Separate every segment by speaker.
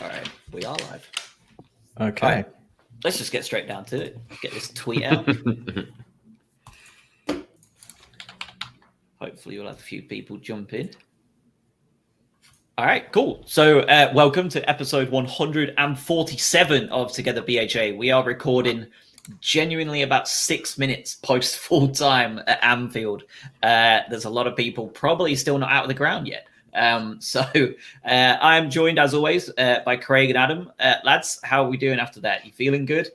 Speaker 1: All right, we are live.
Speaker 2: Okay.
Speaker 1: All right, let's just get straight down to it. Get this tweet out. Hopefully we'll have a few people jump in. All right, cool. So welcome to episode 147 of Together BHA. We are recording genuinely about 6 minutes post full time at Anfield. There's a lot of people probably still not out of the ground yet. So I am joined as always by Craig and Adam. Lads, how are we doing after that? You feeling good?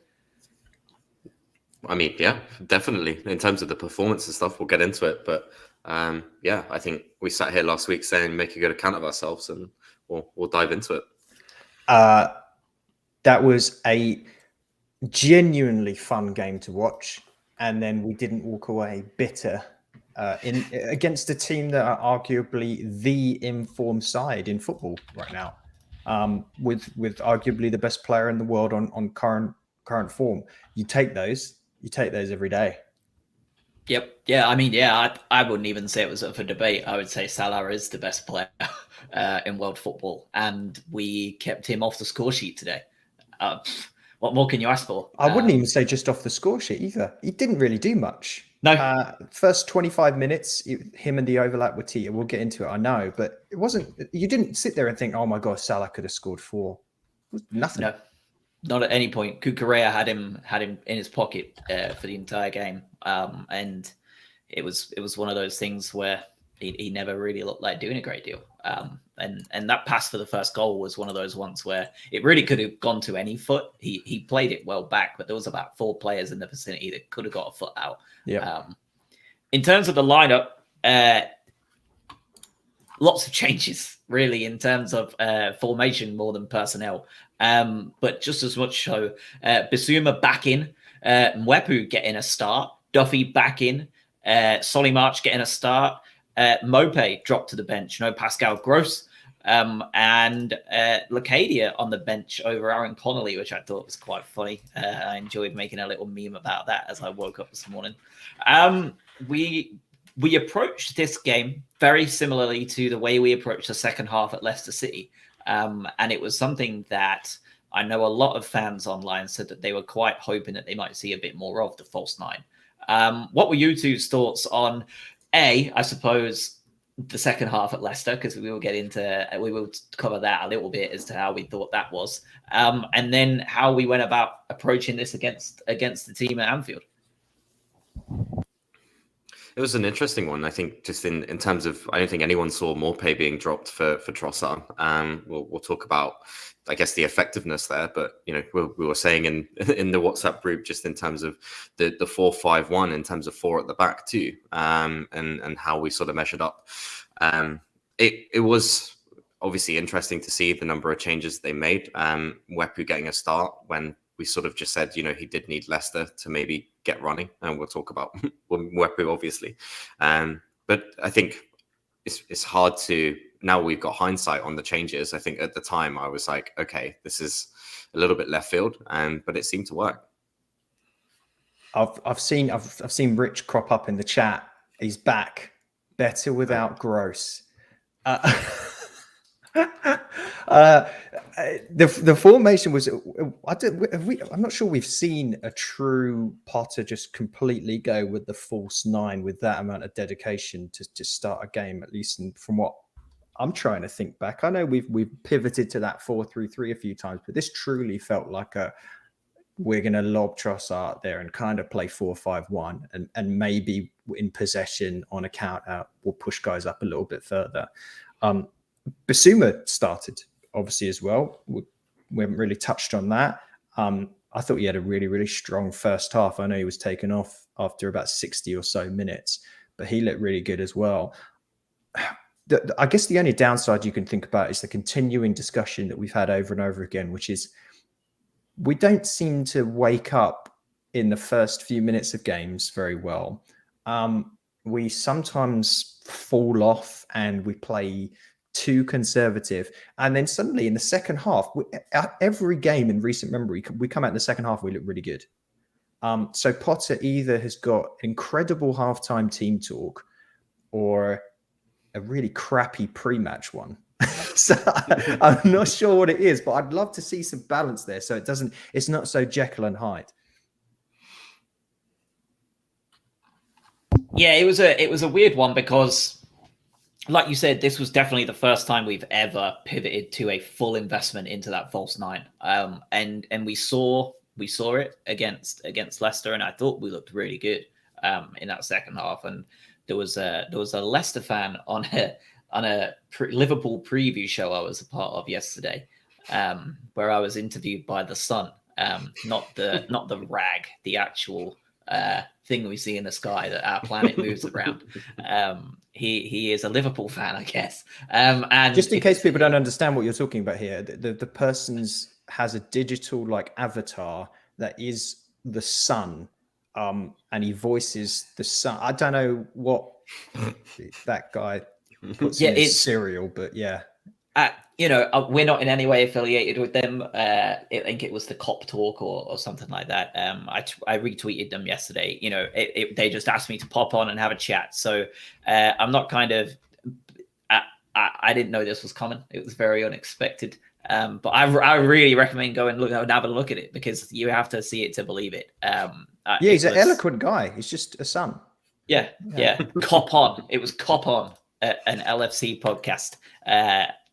Speaker 3: I mean, yeah, definitely. In terms of the performance and stuff, we'll get into it. But yeah, I think we sat here last week saying make a good account of ourselves, and we'll dive into it.
Speaker 2: That was a genuinely fun game to watch, and then we didn't walk away bitter against a team that are arguably the informed side in football right now, with arguably the best player in the world on current form. You take those every day.
Speaker 1: Yep. Yeah. I mean, yeah, I wouldn't even say it was up for debate. I would say Salah is the best player in world football, and we kept him off the score sheet today. What more can you ask for?
Speaker 2: I wouldn't even say just off the score sheet either. He didn't really do much.
Speaker 1: No.
Speaker 2: First 25 minutes, him and the overlap with Tita. We'll get into it, I know, but it wasn't. You didn't sit there and think, "Oh my gosh, Salah could have scored 4." Nothing.
Speaker 1: No. Not at any point. Kukurea had him in his pocket for the entire game, and it was one of those things where he never really looked like doing a great deal. And that pass for the first goal was one of those ones where it really could have gone to any foot. He played it well back, but there was about 4 players in the vicinity that could have got a foot out.
Speaker 2: Yeah.
Speaker 1: In terms of the lineup, lots of changes really in terms of formation more than personnel. But just as much so, Bissouma back in, Mwepu getting a start, Duffy back in, Solly March getting a start, Mope dropped to the bench, no Pascal Gross, and Lacadia on the bench over Aaron Connolly, which I thought was quite funny. I enjoyed making a little meme about that as I woke up this morning. We approached this game very similarly to the way we approached the second half at Leicester City. And it was something that I know a lot of fans online said that they were quite hoping that they might see a bit more of the false nine. What were you two's thoughts on, I suppose, the second half at Leicester? Because we will cover that a little bit as to how we thought that was. And then how we went about approaching this against the team at Anfield.
Speaker 3: It was an interesting one, I think, just in terms of, I don't think anyone saw Morpay being dropped for Trossard. We'll talk about, I guess, the effectiveness there, but we were saying in the WhatsApp group just in terms of the 4-5-1, in terms of 4 at the back too, and how we sort of measured up. It was obviously interesting to see the number of changes they made. Mwepu getting a start when we sort of just said, he did need Leicester to maybe get running, and we'll talk about Mwepu, obviously. But I think it's hard to, now we've got hindsight on the changes. I think at the time I was like, okay, this is a little bit left field, but it seemed to work.
Speaker 2: I've seen Rich crop up in the chat. He's back. Better without Gross. The formation was. I'm not sure we've seen a true Potter just completely go with the false 9 with that amount of dedication to start a game, at least from what I'm trying to think back. I know we've pivoted to that 4-3-3 a few times, but this truly felt like we're going to lob Trossard there and kind of play 4-5-1, and maybe in possession on a count out, we'll push guys up a little bit further. Bissouma started, obviously, as well. We haven't really touched on that. I thought he had a really, really strong first half. I know he was taken off after about 60 or so minutes, but he looked really good as well. I guess the only downside you can think about is the continuing discussion that we've had over and over again, which is we don't seem to wake up in the first few minutes of games very well. We sometimes fall off and we play too conservative, and then suddenly in the second half, every game in recent memory, we come out in the second half, we look really good. So Potter either has got incredible halftime team talk or a really crappy pre-match one. So I'm not sure what it is, but I'd love to see some balance there, so it's not so Jekyll and Hyde.
Speaker 1: Yeah, it was a weird one because, like you said, this was definitely the first time we've ever pivoted to a full investment into that false nine. And we saw it against Leicester, and I thought we looked really good in that second half. And there was a Leicester fan on a Liverpool preview show I was a part of yesterday, where I was interviewed by the Sun, not the rag, the actual thing we see in the sky that our planet moves around. He is a Liverpool fan, I guess. And
Speaker 2: just in case people don't understand what you're talking about here, the person's has a digital like avatar that is the sun, and he voices the sun. I don't know what that guy puts in his cereal, but yeah.
Speaker 1: We're not in any way affiliated with them. I think it was the Cop Talk or something like that. I retweeted them yesterday. They just asked me to pop on and have a chat. So I'm not kind of. I didn't know this was coming. It was very unexpected. But I really recommend going and have a look at it, because you have to see it to believe it.
Speaker 2: He's an eloquent guy. He's just a son.
Speaker 1: Yeah. Cop on. It was Cop on, an LFC podcast.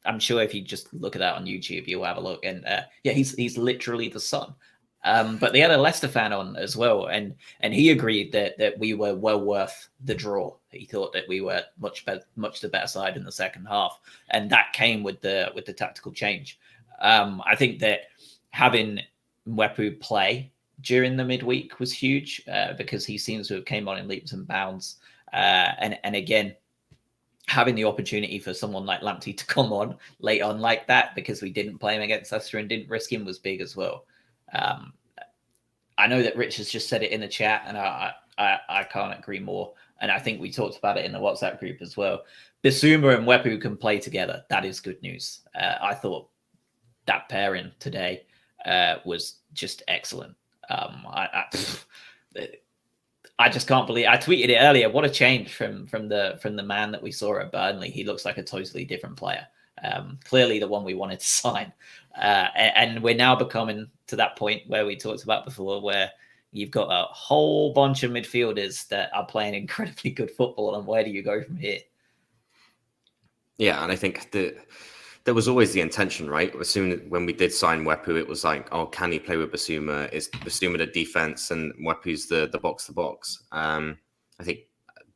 Speaker 1: I'm sure if you just look at that on YouTube, you'll have a look. And he's literally the son. But they had a Leicester fan on as well, and he agreed that we were well worth the draw. He thought that we were much the better side in the second half, and that came with the tactical change. I think that having Mwepu play during the midweek was huge, because he seems to have came on in leaps and bounds, and again, having the opportunity for someone like Lamptey to come on late on like that, because we didn't play him against Leicester and didn't risk him, was big as well. I know that Rich has just said it in the chat, and I can't agree more. And I think we talked about it in the WhatsApp group as well. Bissouma and Mwepu can play together. That is good news. I thought that pairing today was just excellent. I just can't believe. I tweeted it earlier. What a change from the man that we saw at Burnley. He looks like a totally different player. Clearly the one we wanted to sign. And we're now becoming to that point where we talked about before, where you've got a whole bunch of midfielders that are playing incredibly good football. And where do you go from here?
Speaker 3: Yeah, and I think there was always the intention, right? As soon as when we did sign Mwepu, it was like, oh, can he play with Bissouma? Is Bissouma the defense and Mwepu's the box to box? I think,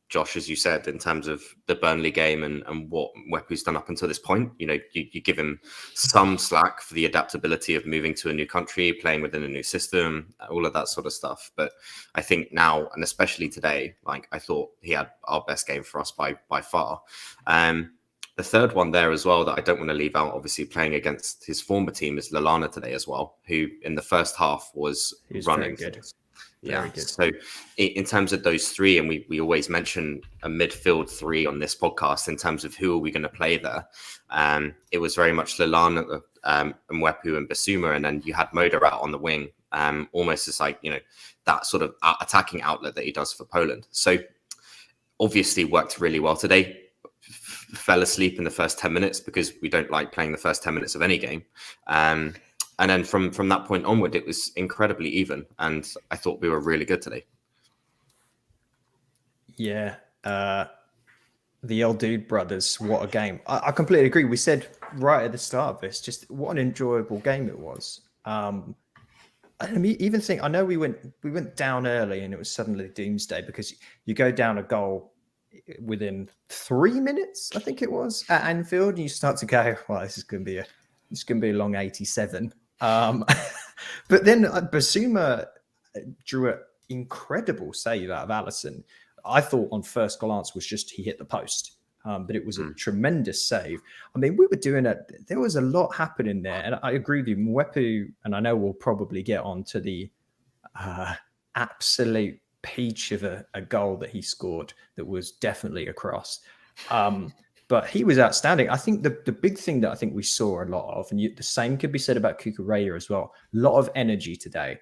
Speaker 3: Josh, as you said, in terms of the Burnley game and what Mwepu's done up until this point, you give him some slack for the adaptability of moving to a new country, playing within a new system, all of that sort of stuff. But I think now, and especially today, like I thought he had our best game for us by far. The third one there as well that I don't want to leave out, obviously playing against his former team, is Lallana today as well, who in the first half was running.
Speaker 2: Very good.
Speaker 3: Yeah.
Speaker 2: Very good.
Speaker 3: So in terms of those three, and we always mention a midfield three on this podcast in terms of who are we going to play there. It was very much Lallana, Mwepu and Bissouma, and then you had Moda out on the wing, almost as like, that sort of attacking outlet that he does for Poland. So obviously worked really well today. Fell asleep in the first 10 minutes because we don't like playing the first 10 minutes of any game. And then from that point onward, it was incredibly even. And I thought we were really good today.
Speaker 2: Yeah. The El Dude brothers, what a game. I completely agree. We said right at the start of this, just what an enjoyable game it was. I even think, I know we went down early and it was suddenly doomsday, because you go down a goal within 3 minutes, I think it was, at Anfield, and you start to go, well, this is going to be a long 87. But then Bissouma drew an incredible save out of Alisson. I thought on first glance was just he hit the post, but it was a tremendous save. I mean, we were doing it. There was a lot happening there, and I agree with you, Mwepu, and I know we'll probably get on to the absolute peach of a goal that he scored that was definitely a cross. But he was outstanding. I think the big thing that I think we saw a lot of, and the same could be said about Cucurella as well, a lot of energy today.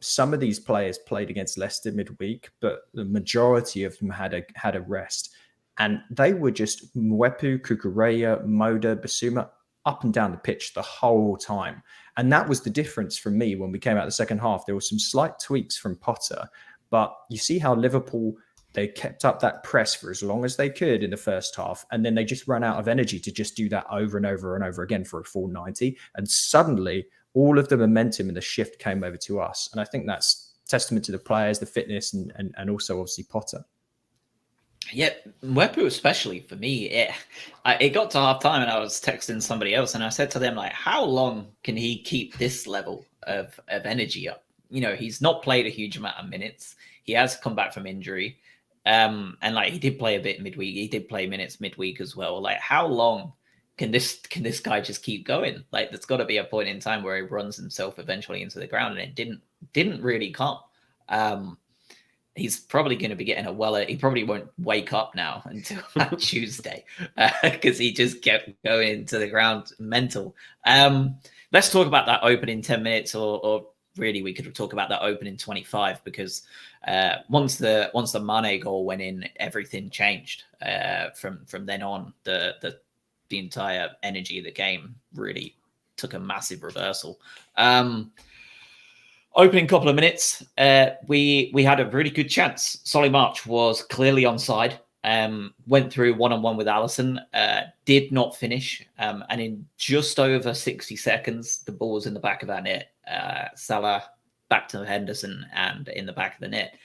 Speaker 2: Some of these players played against Leicester midweek, but the majority of them had a rest. And they were just Mwepu, Kukureya, Moda, Basuma up and down the pitch the whole time. And that was the difference for me when we came out the second half. There were some slight tweaks from Potter, but you see how Liverpool, they kept up that press for as long as they could in the first half. And then they just ran out of energy to just do that over and over and over again for a full 90. And suddenly all of the momentum and the shift came over to us. And I think that's testament to the players, the fitness, and also obviously Potter.
Speaker 1: Yeah, Mwepu especially for me, it got to half time and I was texting somebody else and I said to them, like, how long can he keep this level of energy up? You know, he's not played a huge amount of minutes. He has come back from injury. And like he did play a bit midweek. He did play minutes midweek as well. Like, how long can this guy just keep going? Like, there's got to be a point in time where he runs himself eventually into the ground, and it didn't really come. He's probably going to be getting he probably won't wake up now until Tuesday because he just kept going into the ground mental. Let's talk about that opening 10 minutes or really we could talk about that opening 25 because once the Mane goal went in, everything changed. From then on, the entire energy of the game really took a massive reversal. Opening couple of minutes, we had a really good chance. Solly March was clearly onside, went through one-on-one with Alisson, did not finish, and in just over 60 seconds, the ball was in the back of our net. Salah back to Henderson and in the back of the net.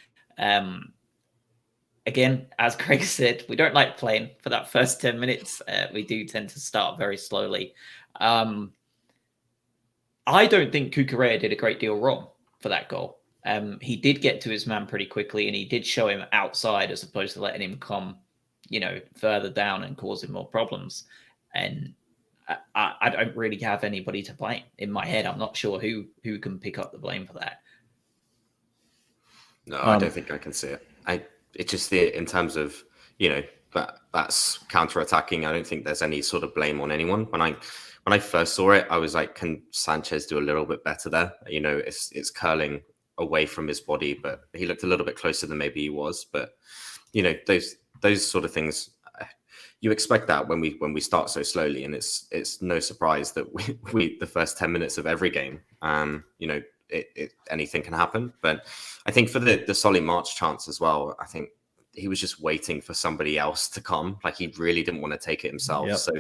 Speaker 1: Again, as Craig said, we don't like playing for that first 10 minutes. We do tend to start very slowly. I don't think Kukureya did a great deal wrong for that goal. He did get to his man pretty quickly and he did show him outside as opposed to letting him come, further down and cause him more problems. And I don't really have anybody to blame in my head. I'm not sure who can pick up the blame for that.
Speaker 3: No, I don't think I can see it. It's just in terms of, that's counter-attacking. I don't think there's any sort of blame on anyone. When I first saw it, I was like, can Sanchez do a little bit better there? It's curling away from his body, but he looked a little bit closer than maybe he was. But, those sort of things, you expect that when we start so slowly. And it's no surprise that we the first 10 minutes of every game, anything can happen. But I think for the Solly March chance as well, I think he was just waiting for somebody else to come. Like he really didn't want to take it himself. Yep. So,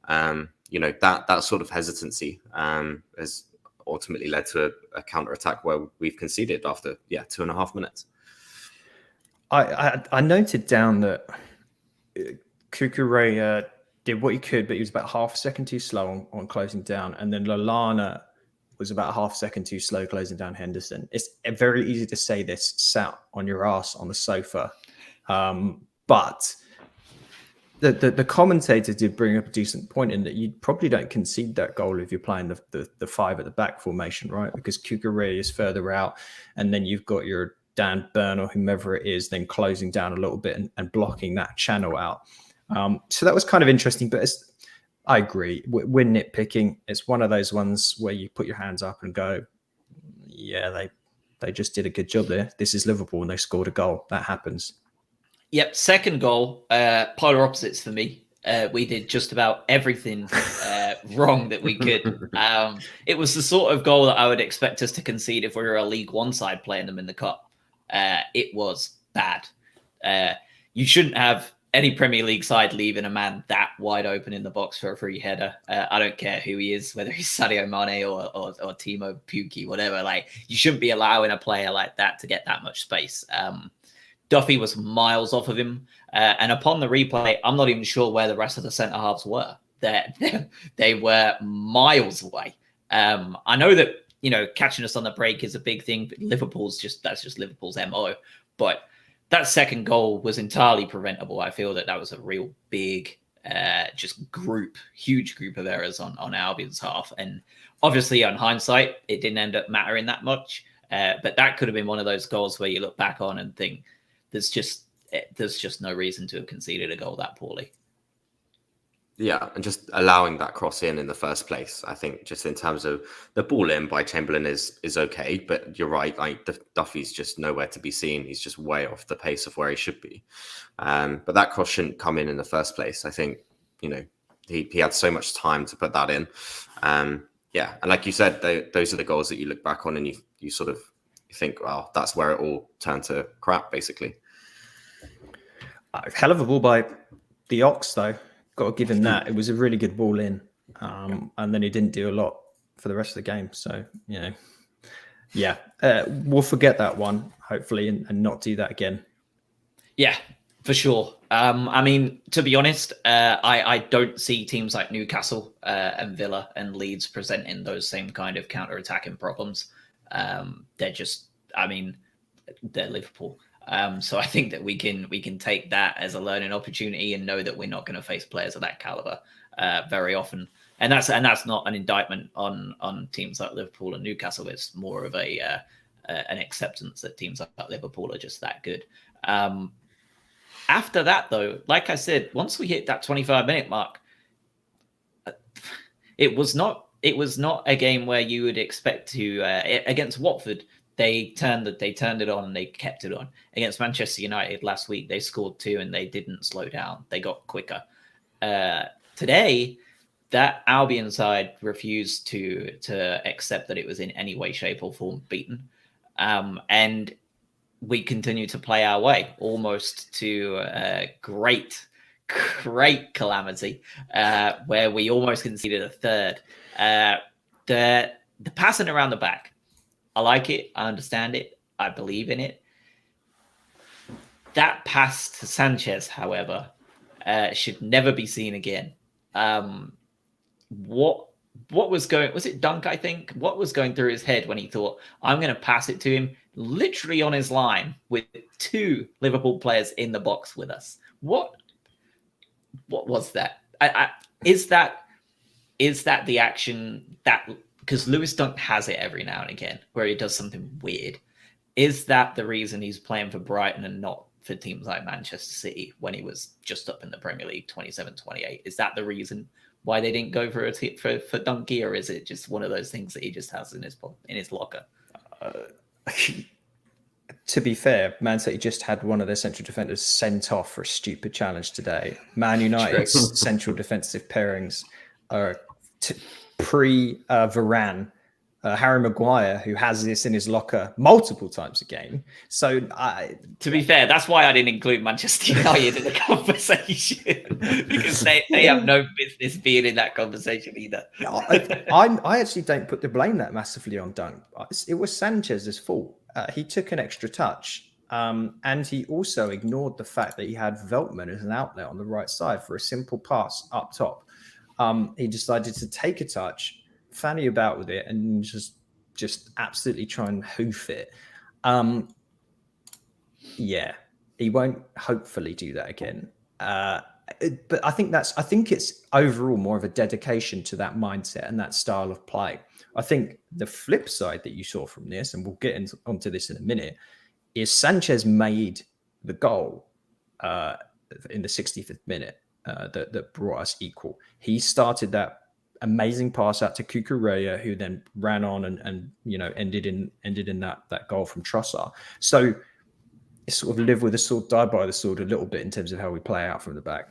Speaker 3: that sort of hesitancy has ultimately led to a counter-attack where we've conceded after 2.5 minutes.
Speaker 2: I noted down that Kukureya did what he could, but he was about half a second too slow on closing down. And then Lallana was about half a second too slow closing down Henderson. It's very easy to say this sat on your ass on the sofa. But the commentator did bring up a decent point in that you probably don't concede that goal if you're playing the five at the back formation, right? Because Kukureya is further out, and then you've got your Dan Burn or whomever it is then closing down a little bit and blocking that channel out. So that was kind of interesting, but I agree. We're nitpicking. It's one of those ones where you put your hands up and go, yeah, they just did a good job there. This is Liverpool and they scored a goal. That happens.
Speaker 1: Yep, second goal, polar opposites for me. We did just about everything wrong that we could. It was the sort of goal that I would expect us to concede if we were a League One side playing them in the Cup. It was bad. You shouldn't have any Premier League side leaving a man that wide open in the box for a free header. I don't care who he is, whether he's Sadio Mane or Timo Pukki, whatever. Like, you shouldn't be allowing a player like that to get that much space. Duffy was miles off of him. And upon the replay, I'm not even sure where the rest of the centre-halves were. They were miles away. I know that, catching us on the break is a big thing, but that's just Liverpool's MO. But that second goal was entirely preventable. I feel that was a real big, huge group of errors on Albion's half. And obviously, on hindsight, it didn't end up mattering that much. But that could have been one of those goals where you look back on and think, there's just no reason to have conceded a goal that poorly.
Speaker 3: Yeah, and just allowing that cross in the first place, I think, just in terms of the ball in by Chamberlain is okay, but you're right, like Duffy's just nowhere to be seen. He's just way off the pace of where he should be. But that cross shouldn't come in the first place. I think, he had so much time to put that in. Yeah, and like you said, those are the goals that you look back on and you sort of think, well, that's where it all turned to crap, basically.
Speaker 2: Hell of a ball by the Ox, though. Got to give him that. It was a really good ball in. And then he didn't do a lot for the rest of the game. So, we'll forget that one, hopefully, and not do that again.
Speaker 1: Yeah, for sure. I mean, to be honest, I don't see teams like Newcastle and Villa and Leeds presenting those same kind of counter-attacking problems. They're Liverpool. So I think that we can take that as a learning opportunity and know that we're not going to face players of that caliber very often. And that's not an indictment on teams like Liverpool and Newcastle. It's more of an acceptance that teams like Liverpool are just that good. After that, though, like I said, once we hit that 25-minute mark, it was not a game where you would expect to against Watford. They turned it on and they kept it on. Against Manchester United last week, they scored 2 and they didn't slow down. They got quicker. Today, that Albion side refused to accept that it was in any way, shape, or form beaten. And we continue to play our way almost to great calamity, where we almost conceded a third. The passing around the back, I like it. I understand it. I believe in it. That pass to Sanchez, however, should never be seen again. What was it Dunk, I think? What was going through his head when he thought, I'm going to pass it to him literally on his line with 2 Liverpool players in the box with us? What was that? Is that the action that... Because Lewis Dunk has it every now and again where he does something weird. Is that the reason he's playing for Brighton and not for teams like Manchester City when he was just up in the Premier League 27-28? Is that the reason why they didn't go for Dunky, or is it just one of those things that he just has in his locker?
Speaker 2: To be fair, Man City just had one of their central defenders sent off for a stupid challenge today. Man United's central defensive pairings are pre-Varane, Harry Maguire, who has this in his locker multiple times a game. So,
Speaker 1: to be fair, that's why I didn't include Manchester United in the conversation, because they have no business being in that conversation either.
Speaker 2: I actually don't put the blame that massively on Dunk. It was Sanchez's fault. He took an extra touch, and he also ignored the fact that he had Veltman as an outlet on the right side for a simple pass up top. He decided to take a touch, fanny about with it, and just absolutely try and hoof it. He won't hopefully do that again. But I think it's overall more of a dedication to that mindset and that style of play. I think the flip side that you saw from this, and we'll get onto this in a minute, is Sanchez made the goal in the 65th minute. That brought us equal. He started that amazing pass out to Cucurella, who then ran on and ended in that goal from Trossard. So it's sort of live with the sword, die by the sword a little bit in terms of how we play out from the back.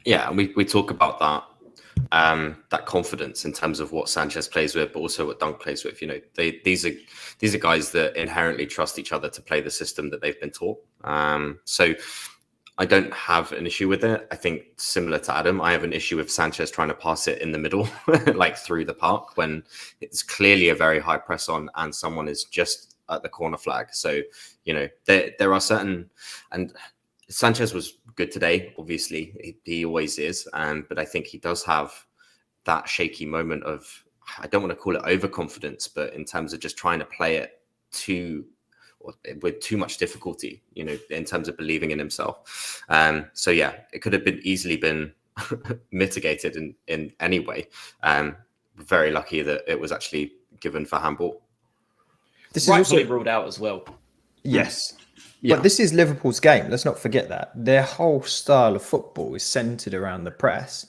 Speaker 3: Yeah, and we talk about that confidence in terms of what Sanchez plays with, but also what Dunk plays with. These are guys that inherently trust each other to play the system that they've been taught. So I don't have an issue with it. I think similar to Adam, I have an issue with Sanchez trying to pass it in the middle, like through the park, when it's clearly a very high press on and someone is just at the corner flag. So, there are certain, and Sanchez was good today. Obviously, he always is. But I think he does have that shaky moment of, I don't want to call it overconfidence, but in terms of just trying to play it with too much difficulty, in terms of believing in himself. So yeah, it could have easily been mitigated in any way. Very lucky that it was actually given for handball.
Speaker 1: This is rightfully ruled out as well.
Speaker 2: Yes. But this is Liverpool's game. Let's not forget that. Their whole style of football is centered around the press.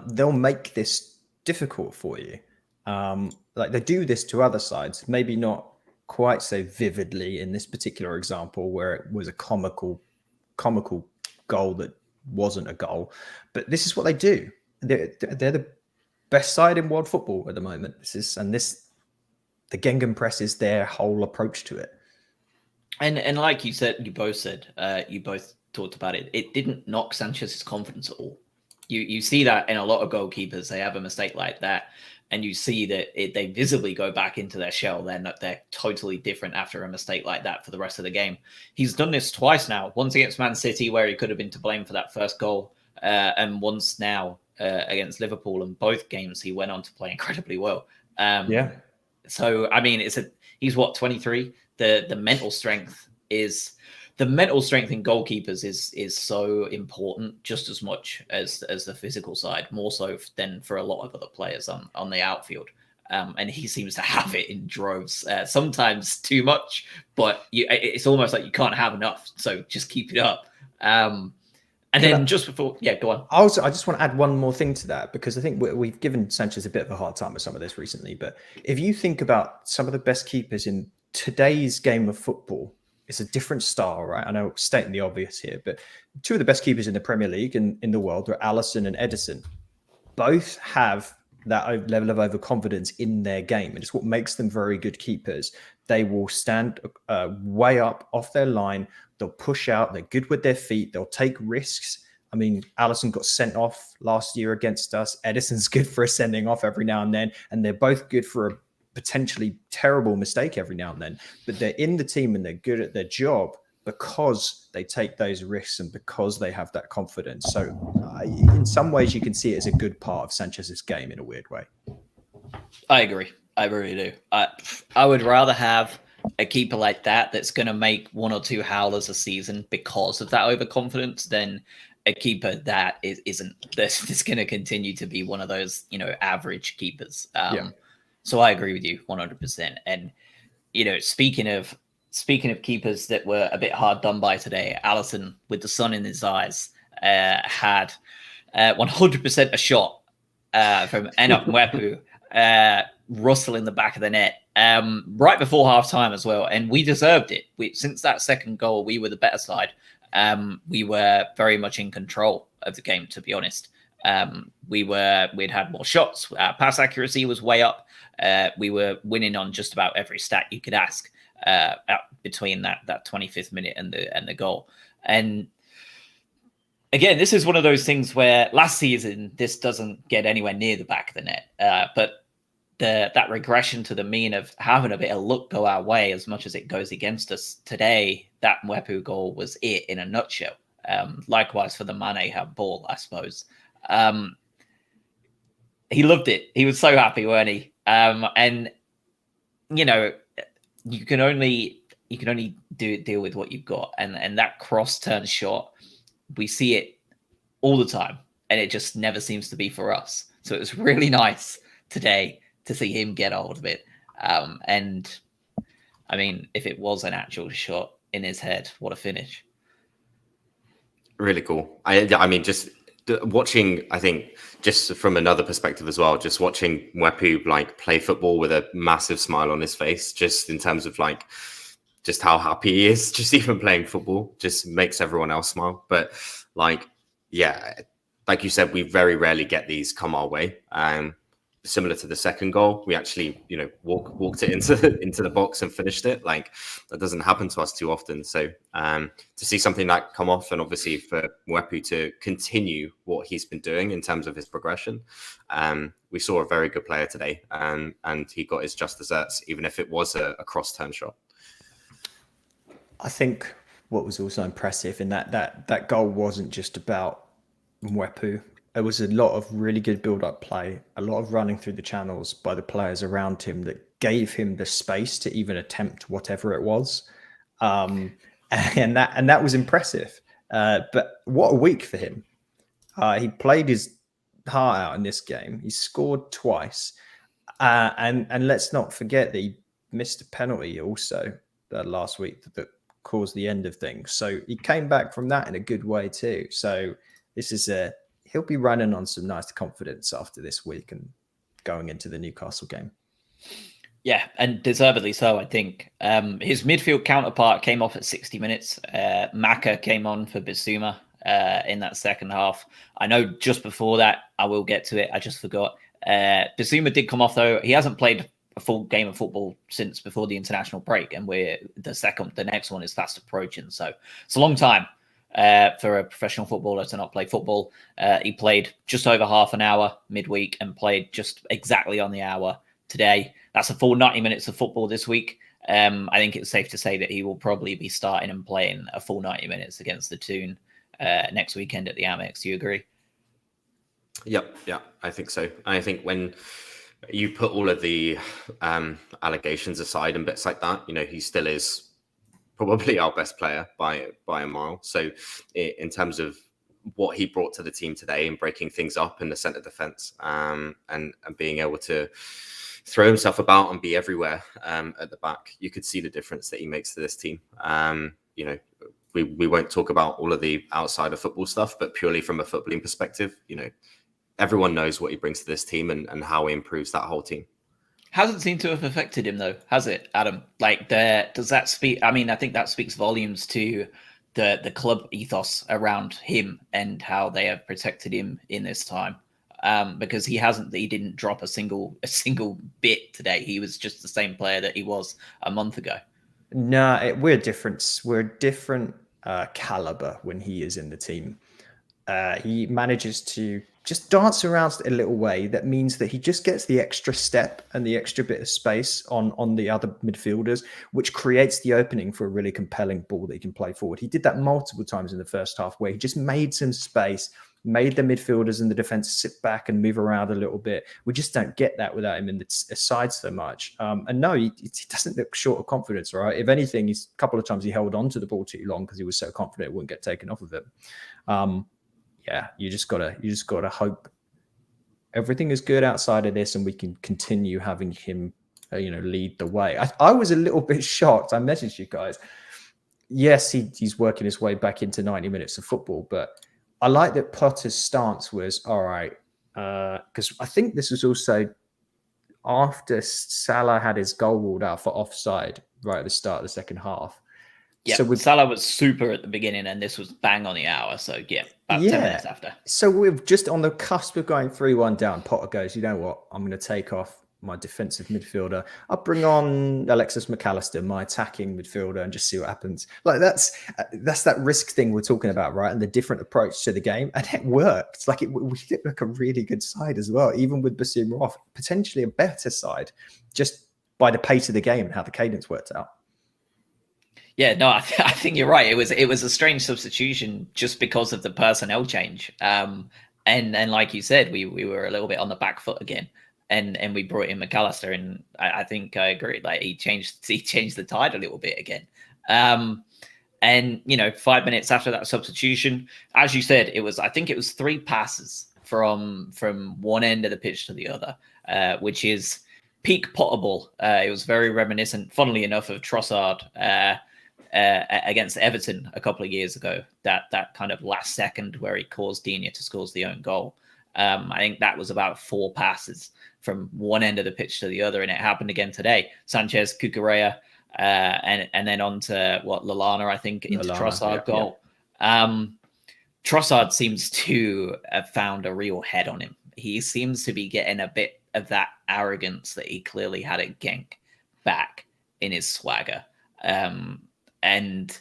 Speaker 2: They'll make this difficult for you. Like they do this to other sides, maybe not quite so vividly in this particular example where it was a comical goal that wasn't a goal. But this is what they do. They're the best side in world football at the moment. The Gengen press is their whole approach to it.
Speaker 1: And like you both talked about it. It didn't knock Sanchez's confidence at all. You see that in a lot of goalkeepers. They have a mistake like that, and you see that they visibly go back into their shell. They're totally different after a mistake like that for the rest of the game. He's done this twice now. Once against Man City, where he could have been to blame for that first goal, and once now against Liverpool. In both games, he went on to play incredibly well. So I mean, he's what, 23. The mental strength in goalkeepers is so important, just as much as the physical side, more so than for a lot of other players on the outfield. And he seems to have it in droves, sometimes too much, but it's almost like you can't have enough. So just keep it up. And then just before, go on.
Speaker 2: I just want to add one more thing to that, because I think we've given Sanchez a bit of a hard time with some of this recently. But if you think about some of the best keepers in today's game of football, it's a different style, right? I know stating the obvious here, but two of the best keepers in the Premier League and in the world are Alisson and Edison. Both have that level of overconfidence in their game, and it's what makes them very good keepers. They will stand way up off their line. They'll push out. They're good with their feet. They'll take risks. I mean, Alisson got sent off last year against us. Edison's good for a sending off every now and then, and they're both good for a potentially terrible mistake every now and then. But they're in the team and they're good at their job because they take those risks and because they have that confidence. So in some ways, you can see it as a good part of Sanchez's game in a weird way.
Speaker 1: I agree. I really do. I would rather have a keeper like that that's going to make one or two howlers a season because of that overconfidence than a keeper that isn't. That's going to continue to be one of those, average keepers. So I agree with you 100%. And, speaking of keepers that were a bit hard done by today, Alisson, with the sun in his eyes, had 100% a shot from Enoch Mwepu, Russell in the back of the net, right before half time as well. And we deserved it. Since that second goal, we were the better side. We were very much in control of the game, to be honest. We'd had more shots. Our pass accuracy was way up. We were winning on just about every stat you could ask between that 25th minute and the goal. And again, this is one of those things where last season this doesn't get anywhere near the back of the net, but that regression to the mean of having a bit of luck go our way as much as it goes against us today, that Mwepu goal was it in a nutshell. Likewise for the Mane ball, I suppose. He loved it. He was so happy, weren't he? And you can only deal with what you've got, and that cross turn shot, we see it all the time, and it just never seems to be for us. So it was really nice today to see him get hold of it. And I mean, if it was an actual shot in his head, what a finish!
Speaker 3: Really cool. I mean, just watching, I think, just from another perspective as well, just watching Mwepu play football with a massive smile on his face, just in terms of just how happy he is, just even playing football, just makes everyone else smile. But like you said, we very rarely get these come our way. Similar to the second goal, we actually, walked it into the box and finished it. That doesn't happen to us too often. So to see something like come off, and obviously for Mwepu to continue what he's been doing in terms of his progression, we saw a very good player today, and he got his just desserts, even if it was a cross-turn shot.
Speaker 2: I think what was also impressive in that goal wasn't just about Mwepu. There was a lot of really good build-up play, a lot of running through the channels by the players around him that gave him the space to even attempt whatever it was, and that was impressive. But what a week for him! He played his heart out in this game. He scored twice, and let's not forget that he missed a penalty also last week that cause the end of things. So he came back from that in a good way too. So this is he'll be running on some nice confidence after this week and going into the Newcastle game.
Speaker 1: Yeah, and deservedly so, I think. His midfield counterpart came off at 60 minutes. Maka came on for Bissouma in that second half. I know just before that, I will get to it. I just forgot. Bissouma did come off, though. He hasn't played a full game of football since before the international break, and the next one is fast approaching. So it's a long time for a professional footballer to not play football. He played just over half an hour midweek and played just exactly on the hour today. That's a full 90 minutes of football this week. I think it's safe to say that he will probably be starting and playing a full 90 minutes against the Toon next weekend at the Amex. Do you agree?
Speaker 3: Yep. Yeah, I think so. I think when you put all of the allegations aside and bits like that, he still is probably our best player by a mile. So in terms of what he brought to the team today and breaking things up in the centre defence and being able to throw himself about and be everywhere at the back, you could see the difference that he makes to this team. We won't talk about all of the outside of football stuff, but purely from a footballing perspective, everyone knows what he brings to this team and how he improves that whole team.
Speaker 1: Hasn't seemed to have affected him, though, has it, Adam? Does that speak? I mean, I think that speaks volumes to the club ethos around him and how they have protected him in this time. Because he didn't drop a single bit today. He was just the same player that he was a month ago.
Speaker 2: No, we're different. We're a different caliber when he is in the team. He manages to just dance around a little way. That means that he just gets the extra step and the extra bit of space on the other midfielders, which creates the opening for a really compelling ball that he can play forward. He did that multiple times in the first half where he just made some space, made the midfielders and the defense sit back and move around a little bit. We just don't get that without him in the side so much. And no, he doesn't look short of confidence, right? If anything, he's a couple of times he held on to the ball too long because he was so confident it wouldn't get taken off of him. Yeah, you just gotta hope everything is good outside of this, and we can continue having him, lead the way. I was a little bit shocked. I messaged you guys. Yes, he's working his way back into 90 minutes of football, but I like that Potter's stance was all right, because I think this was also after Salah had his goal ruled out for offside right at the start of the second half.
Speaker 1: Yeah, so Salah was super at the beginning, and this was bang on the hour. So yeah, about 10 minutes after.
Speaker 2: So we're just on the cusp of going 3-1 down. Potter goes, you know what? I'm going to take off my defensive midfielder. I'll bring on Alexis McAllister, my attacking midfielder, and just see what happens. Like that's that risk thing we're talking about, right? And the different approach to the game, and it worked. Like we did look a really good side as well, even with Bissouma off, potentially a better side, just by the pace of the game and how the cadence worked out.
Speaker 1: Yeah, no, I think you're right. It was a strange substitution just because of the personnel change. And like you said, we were a little bit on the back foot again, and we brought in McAllister, and I think I agree. Like he changed the tide a little bit again. And 5 minutes after that substitution, as you said, I think it was 3 passes from one end of the pitch to the other, which is peak Potterball. It was very reminiscent, funnily enough, of Trossard against Everton a couple of years ago. That kind of last second where he caused Digne to score the own goal. I think that was about 4 passes from one end of the pitch to the other, and it happened again today. Sanchez, Cucurella, and then on to Lallana, I think, into Trossard goal. Yeah. Trossard seems to have found a real head on him. He seems to be getting a bit of that arrogance that he clearly had at Genk back in his swagger. And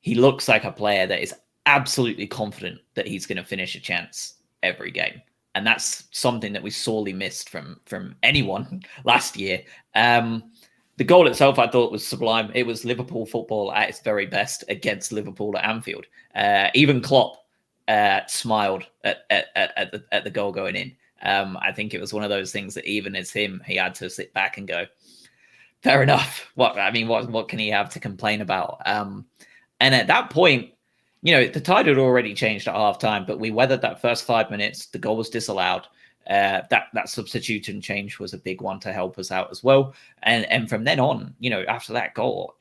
Speaker 1: he looks like a player that is absolutely confident that he's going to finish a chance every game. And that's something that we sorely missed from anyone last year. The goal itself, I thought, was sublime. It was Liverpool football at its very best against Liverpool at Anfield. Even Klopp smiled at the goal going in. I think it was one of those things that even as him, he had to sit back and go, fair enough. What can he have to complain about? And at that point, the tide had already changed at halftime, but we weathered that first 5 minutes. The goal was disallowed. That substitution change was a big one to help us out as well. And from then on, after that goal,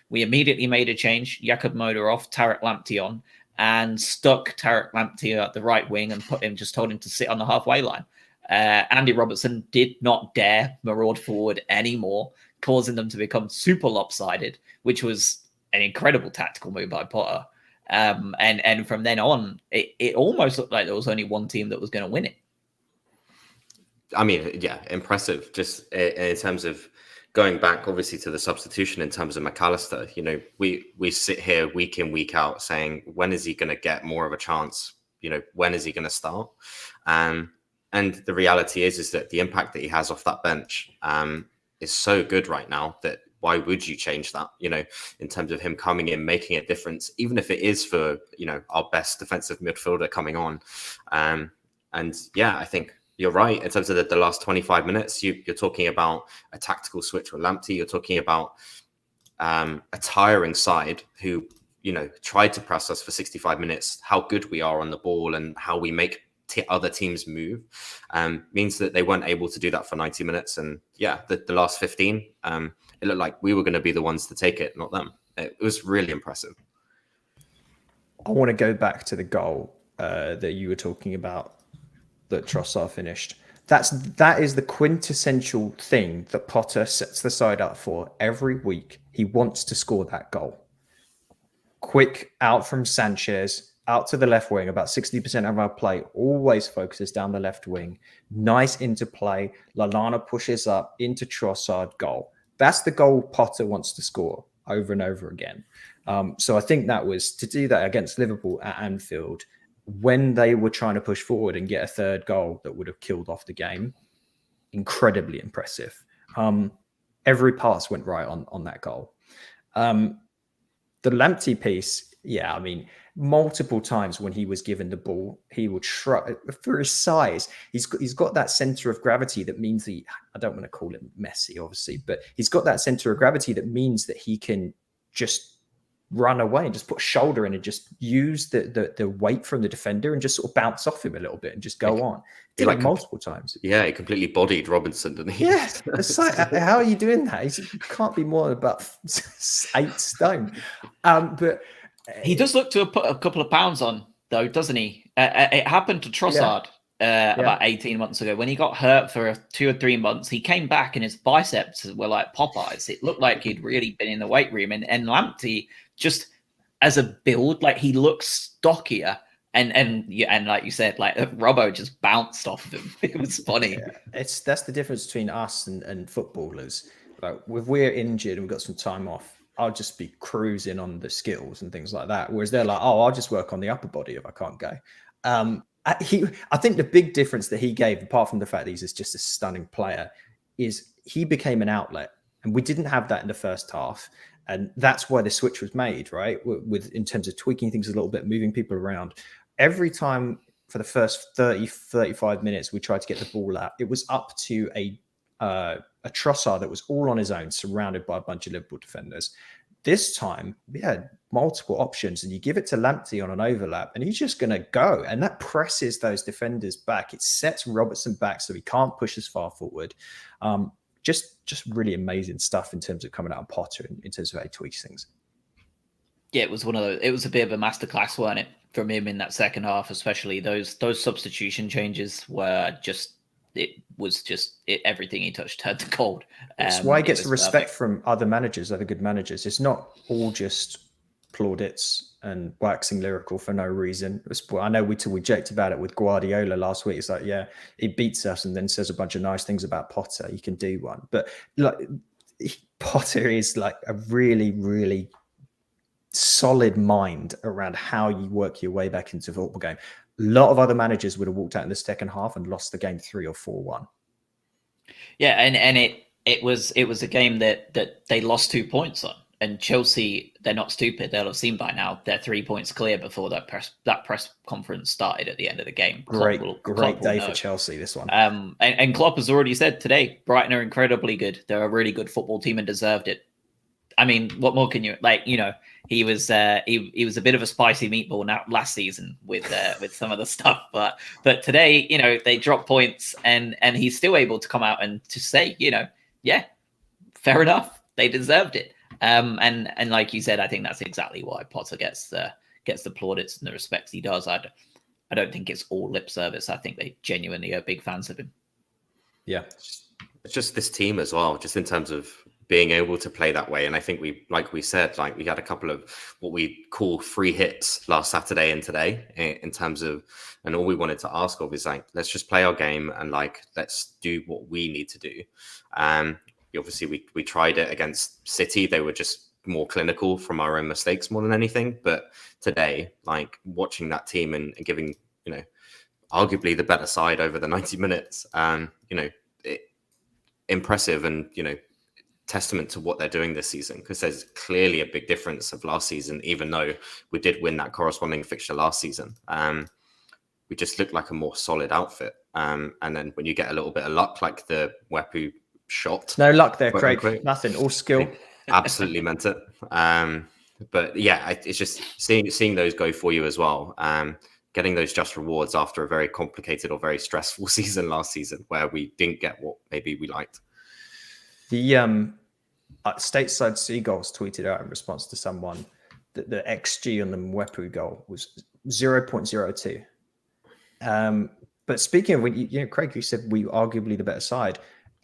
Speaker 1: We immediately made a change. Jakob Moder off, Tarek Lamptey on, and stuck Tarek Lamptey at the right wing and told him to sit on the halfway line. Andy Robertson did not dare maraud forward anymore, causing them to become super lopsided, which was an incredible tactical move by Potter. And from then on, it almost looked like there was only one team that was going to win it.
Speaker 3: I mean, yeah, impressive. Just in terms of going back, obviously, to the substitution in terms of McAllister, you know, we sit here week in, week out saying, when is he going to get more of a chance? You know, when is he going to start? And the reality is that the impact that he has off that bench is so good right now that why would you change that? You know, in terms of him coming in, making a difference, even if it is for, you know, our best defensive midfielder coming on. And yeah, I think you're right. In terms of the last 25 minutes, you're talking about a tactical switch with Lamptey. You're talking about a tiring side who, you know, tried to press us for 65 minutes. How good we are on the ball and how we make other teams move means that they weren't able to do that for 90 minutes. And yeah, the last 15, it looked like we were going to be the ones to take it, not them. It was really impressive.
Speaker 2: I want to go back to the goal that you were talking about that Trossard finished. That is the quintessential thing that Potter sets the side up for every week. He wants to score that goal. Quick out from Sanchez, out to the left wing. About 60% of our play always focuses down the left wing. Nice interplay. Lallana pushes up into Trossard, goal. That's the goal Potter wants to score over and over again. So I think that was to do that against Liverpool at Anfield when they were trying to push forward and get a third goal that would have killed off the game. Incredibly impressive. Every pass went right on that goal. The Lamptey piece, yeah, I mean, multiple times when he was given the ball, he would shrug for his size. He's got that center of gravity that means I don't want to call him Messi, obviously, but he's got that center of gravity that means that he can just run away and just put a shoulder in and just use the weight from the defender and just sort of bounce off him a little bit and just go on. Did it multiple times.
Speaker 3: Yeah, he completely bodied Robinson, didn't he?
Speaker 2: Yeah, it's like, how are you doing that? He can't be more than about 8 stone. But
Speaker 1: he does look to put a couple of pounds on, though, doesn't he? It happened to Trossard about 18 months ago when he got hurt for 2 or 3 months. He came back and his biceps were like Popeyes. It looked like he'd really been in the weight room. And Lamptey, just as a build, like, he looks stockier. And like you said, like, Robbo just bounced off of him. It was funny.
Speaker 2: Yeah. That's the difference between us and footballers. Like, if we're injured and we've got some time off, I'll just be cruising on the skills and things like that. Whereas they're like, oh, I'll just work on the upper body if I can't go. I think the big difference that he gave, apart from the fact that he's just a stunning player, is he became an outlet. And we didn't have that in the first half. And that's why the switch was made, right? With in terms of tweaking things a little bit, moving people around. Every time for the first 30, 35 minutes, we tried to get the ball out. It was up to a Trossard that was all on his own, surrounded by a bunch of Liverpool defenders. This time, we had multiple options, and you give it to Lamptey on an overlap, and he's just going to go. And that presses those defenders back. It sets Robertson back so he can't push as far forward. Just really amazing stuff in terms of coming out of Potter in terms of how he tweaks things.
Speaker 1: Yeah, it was one of those. It was a bit of a masterclass, wasn't it, from him in that second half, especially those substitution changes were just. It was just everything he touched turned to gold.
Speaker 2: That's why he gets respect from other managers, other good managers. It's not all just plaudits and waxing lyrical for no reason. I know we joked about it with Guardiola last week. It's like, yeah, he beats us and then says a bunch of nice things about Potter. You can do one. But like, Potter is like a really, really solid mind around how you work your way back into a football game. A lot of other managers would have walked out in the second half and lost the game 3 or 4-1.
Speaker 1: Yeah, and it was a game that they lost 2 points on. And Chelsea, they're not stupid. They'll have seen by now they're 3 points clear before that press conference started at the end of the game.
Speaker 2: Great day for Chelsea, this one.
Speaker 1: And Klopp has already said today, Brighton are incredibly good. They're a really good football team and deserved it. I mean, what more can you he was he was a bit of a spicy meatball now last season with some of the stuff, but today, they dropped points and he's still able to come out and to say, yeah, fair enough, they deserved it. And like you said, I think that's exactly why Potter gets the plaudits and the respects he does. I don't think it's all lip service. I think they genuinely are big fans of him.
Speaker 2: Yeah.
Speaker 3: It's just this team as well, just in terms of being able to play that way. And I think we had a couple of what we call free hits last Saturday and today in terms of, and all we wanted to ask of is like, let's just play our game and like, let's do what we need to do. Obviously we tried it against City. They were just more clinical from our own mistakes more than anything. But today, like watching that team and giving, arguably the better side over the 90 minutes, impressive and, testament to what they're doing this season, because there's clearly a big difference of last season, even though we did win that corresponding fixture last season. We just looked like a more solid outfit. And then when you get a little bit of luck, like the Wepu shot.
Speaker 2: No luck there, Craig. Nothing, all skill.
Speaker 3: Absolutely meant it. But yeah, it's just seeing those go for you as well. Getting those just rewards after a very complicated or very stressful season last season where we didn't get what maybe we liked.
Speaker 2: The Stateside Seagulls tweeted out in response to someone that the XG on the Mwepu goal was 0.02. But speaking of when Craig, you said we were arguably the better side.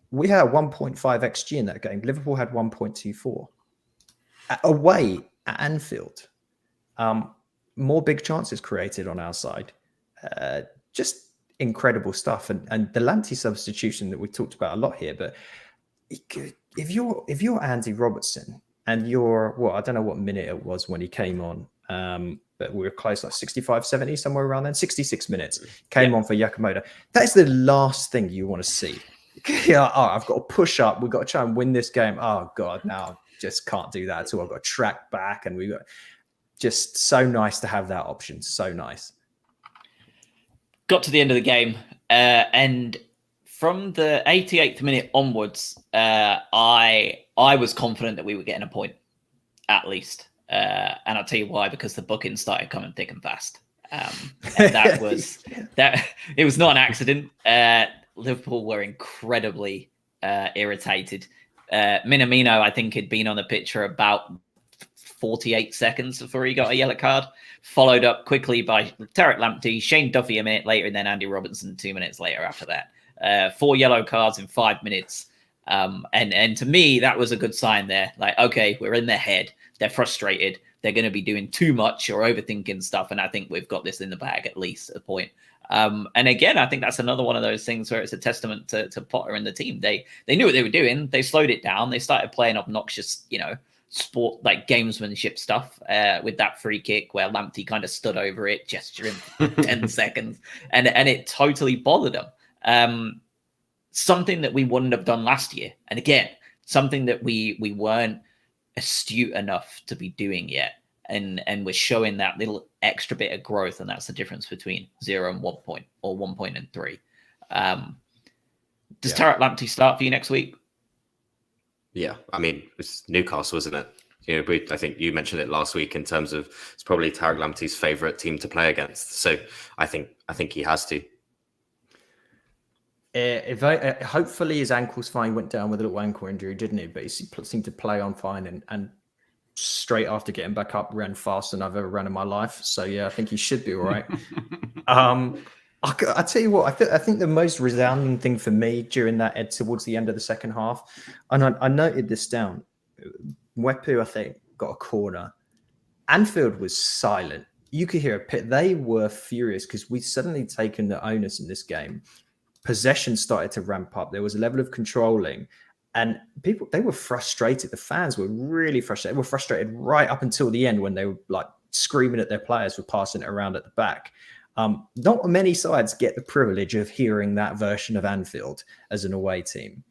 Speaker 2: We had 1.5 XG in that game. Liverpool had 1.24. Away at Anfield, more big chances created on our side. Just incredible stuff. And the Lamptey substitution that we talked about a lot here, but if you're Andy Robertson and you're, I don't know what minute it was when he came on, but we were close, like 65, 70, somewhere around then, 66 minutes, came on for Yakamoto. That is the last thing you want to see. I've got to push up. We've got to try and win this game. Oh, God, now just can't do that at all. I've got to track back, and we got just so nice to have that option. So nice.
Speaker 1: Got to the end of the game, and from the 88th minute onwards, I was confident that we were getting a point, at least. And I'll tell you why, because the bookings started coming thick and fast. And that was that. It was not an accident. Liverpool were incredibly irritated. Minamino, I think, had been on the pitch for about 48 seconds before he got a yellow card, followed up quickly by Tarek Lamptey, Shane Duffy a minute later, and then Andy Robertson 2 minutes later after that. 4 yellow cards in 5 minutes. And to me, that was a good sign there. Like, okay, we're in their head. They're frustrated. They're going to be doing too much or overthinking stuff. And I think we've got this in the bag, at least at a point. And again, I think that's another one of those things where it's a testament to Potter and the team. They knew what they were doing. They slowed it down. They started playing obnoxious, sport, like gamesmanship stuff with that free kick where Lamptey kind of stood over it, gesturing for 10 seconds. And it totally bothered them. Something that we wouldn't have done last year. And again, something that we weren't astute enough to be doing yet. And we're showing that little extra bit of growth, and that's the difference between 0 and 1 point, or 1 point and 3. Does Tarek Lamptey start for you next week?
Speaker 3: Yeah, I mean, it's Newcastle, isn't it? I think you mentioned it last week in terms of it's probably Tarek Lamptey's favourite team to play against. So I think he has to.
Speaker 2: Hopefully his ankle's fine. Went down with a little ankle injury, didn't he? But he seemed to play on fine, and straight after getting back up, ran faster than I've ever run in my life. So yeah, I think he should be all right. I tell you what, I think the most resounding thing for me during that towards the end of the second half, and I noted this down. Mwepu, I think, got a corner. Anfield was silent. You could hear a pit. They were furious because we'd suddenly taken the onus in this game. Possession started to ramp up. There was a level of controlling, and people, they were frustrated. The fans were really frustrated. They were frustrated right up until the end when they were like screaming at their players for passing it around at the back. Not many sides get the privilege of hearing that version of Anfield as an away team.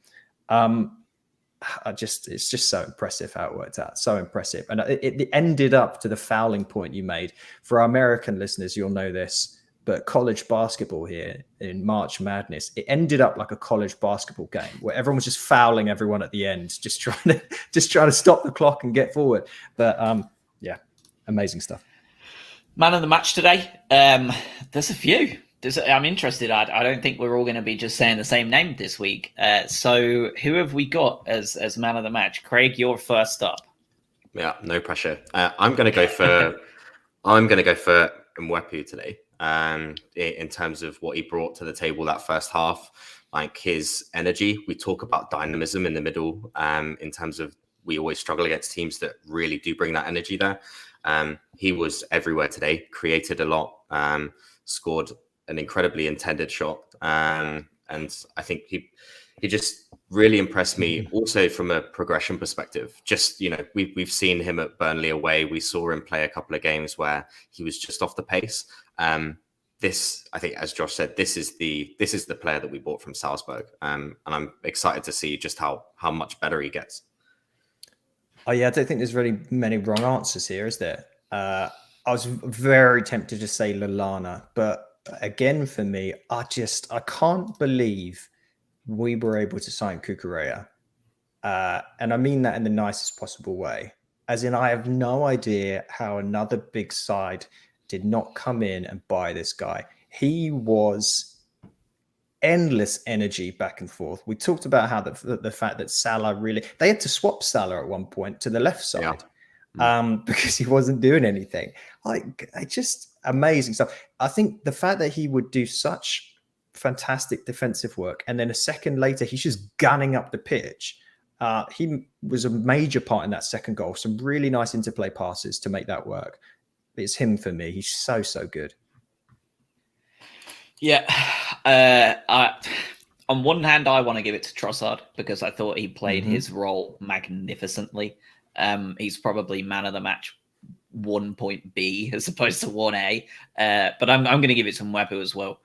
Speaker 2: It's just so impressive how it worked out. So impressive. And it ended up to the fouling point you made. For our American listeners, you'll know this, but college basketball here in March Madness, it ended up like a college basketball game where everyone was just fouling everyone at the end, just trying to stop the clock and get forward. But yeah, amazing stuff.
Speaker 1: Man of the match today. There's a few. I'm interested. I don't think we're all going to be just saying the same name this week. So who have we got as man of the match? Craig, you're first up.
Speaker 3: Yeah, no pressure. I'm going to go for Mwepu today. In terms of what he brought to the table that first half, like his energy. We talk about dynamism in the middle. In terms of we always struggle against teams that really do bring that energy there. He was everywhere today. Created a lot. Scored an incredibly intended shot. And I think he just really impressed me also from a progression perspective. Just, we've seen him at Burnley away. We saw him play a couple of games where he was just off the pace. This, I think, as Josh said, this is the player that we bought from Salzburg. And I'm excited to see just how much better he gets.
Speaker 2: Oh yeah, I don't think there's really many wrong answers here, is there? I was very tempted to say Lallana, but again, for me, I can't believe we were able to sign Cucurella. And I mean that in the nicest possible way. As in, I have no idea how another big side did not come in and buy this guy. He was endless energy back and forth. We talked about how the fact that Salah they had to swap Salah at one point to the left side. Yeah. Because he wasn't doing anything. Just amazing stuff. I think the fact that he would do such fantastic defensive work, and then a second later he's just gunning up the pitch. He was a major part in that second goal. Some really nice interplay passes to make that work. It's him for me. He's so good.
Speaker 1: Yeah. On one hand, I want to give it to Trossard because I thought he played his role magnificently. He's probably man of the match 1.B as opposed to 1A. But I'm going to give it to Mwepu as well.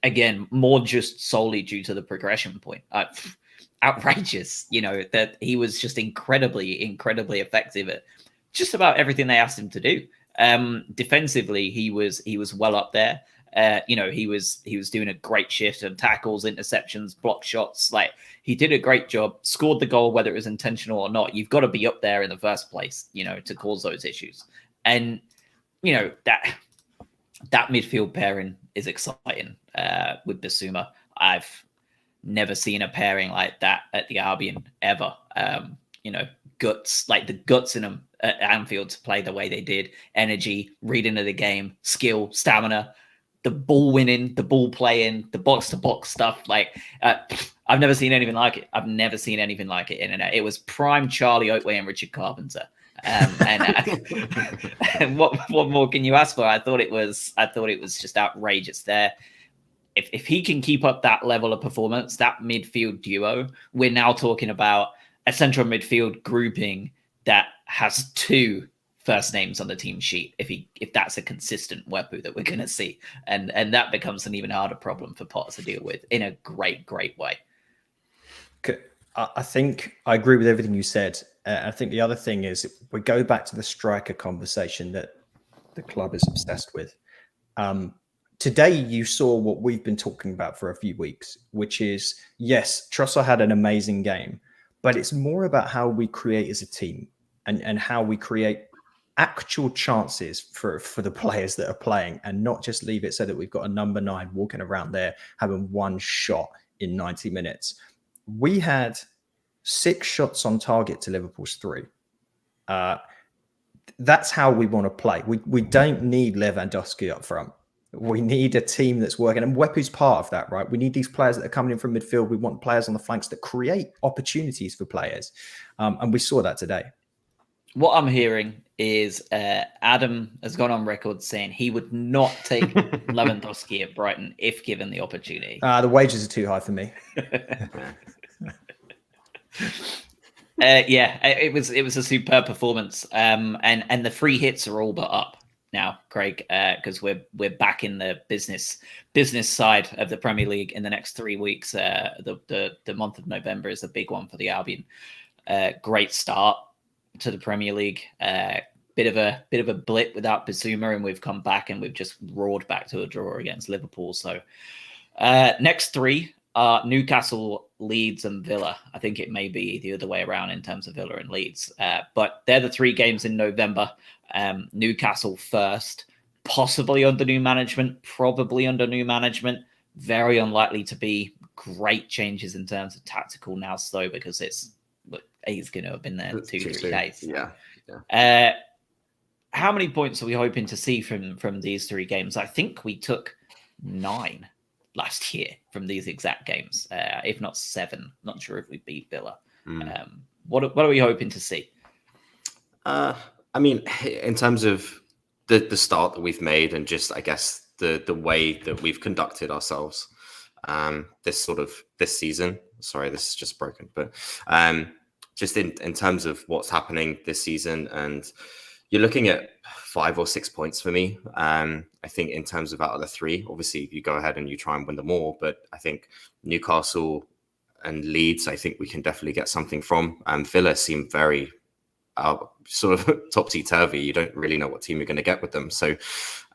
Speaker 1: Again, more just solely due to the progression point. Outrageous, that he was just incredibly effective at just about everything they asked him to do. Defensively, he was well up there. He was doing a great shift of tackles, interceptions, block shots. Like, he did a great job, scored the goal, whether it was intentional or not. You've got to be up there in the first place, to cause those issues. And, that midfield pairing is exciting with Bissouma. I've never seen a pairing like that at the Albion ever. Guts, like the guts in them at Anfield to play the way they did. Energy, reading of the game, skill, stamina, the ball winning, the ball playing, the box to box stuff. I've never seen anything like it. I've never seen anything like it in and out. It was prime Charlie Oakway and Richard Carpenter. And what more can you ask for? I thought it was just outrageous there. If he can keep up that level of performance, that midfield duo, we're now talking about a central midfield grouping that has two first names on the team sheet. If that's a consistent Mwepu that we're going to see, and that becomes an even harder problem for Potter to deal with in a great way.
Speaker 2: I think I agree with everything you said. I think the other thing is we go back to the striker conversation that the club is obsessed with. Today, you saw what we've been talking about for a few weeks, which is, yes, Trossard had an amazing game, but it's more about how we create as a team and how we create actual chances for the players that are playing, and not just leave it so that we've got a number 9 walking around there having one shot in 90 minutes. We had 6 shots on target to Liverpool's 3. That's how we want to play. We don't need Lewandowski up front. We need a team that's working, and Mwepu's part of that, right? We need these players that are coming in from midfield. We want players on the flanks that create opportunities for players, and we saw that today.
Speaker 1: What I'm hearing is Adam has gone on record saying he would not take Lewandowski at Brighton if given the opportunity.
Speaker 2: The wages are too high for me.
Speaker 1: It was a superb performance, and the free hits are all but up now, Craig, because we're back in the business side of the Premier League in the next 3 weeks. The month of November is a big one for the Albion. Great start to the Premier League. Bit of a blip without Bissouma, and we've come back and we've just roared back to a draw against Liverpool. So next 3 are Newcastle, Leeds, and Villa. I think it may be the other way around in terms of Villa and Leeds, but they're the 3 games in November. Newcastle first, possibly under new management, probably under new management. Very unlikely to be great changes in terms of tactical now, though, because he's going to have been there 2-3 days.
Speaker 3: Yeah.
Speaker 1: How many points are we hoping to see from these 3 games? I think we took 9 last year from these exact games, if not 7. Not sure if we beat Villa. What are we hoping to see?
Speaker 3: I mean, in terms of the start that we've made, and just, I guess, the way that we've conducted ourselves this season. Sorry, this is just broken, but just in terms of what's happening this season, and you're looking at 5 or 6 points for me. I think in terms of out of the 3, obviously you go ahead and you try and win them all, but I think Newcastle and Leeds, I think we can definitely get something from. Villa seem very sort of topsy-turvy. You don't really know what team you're going to get with them. So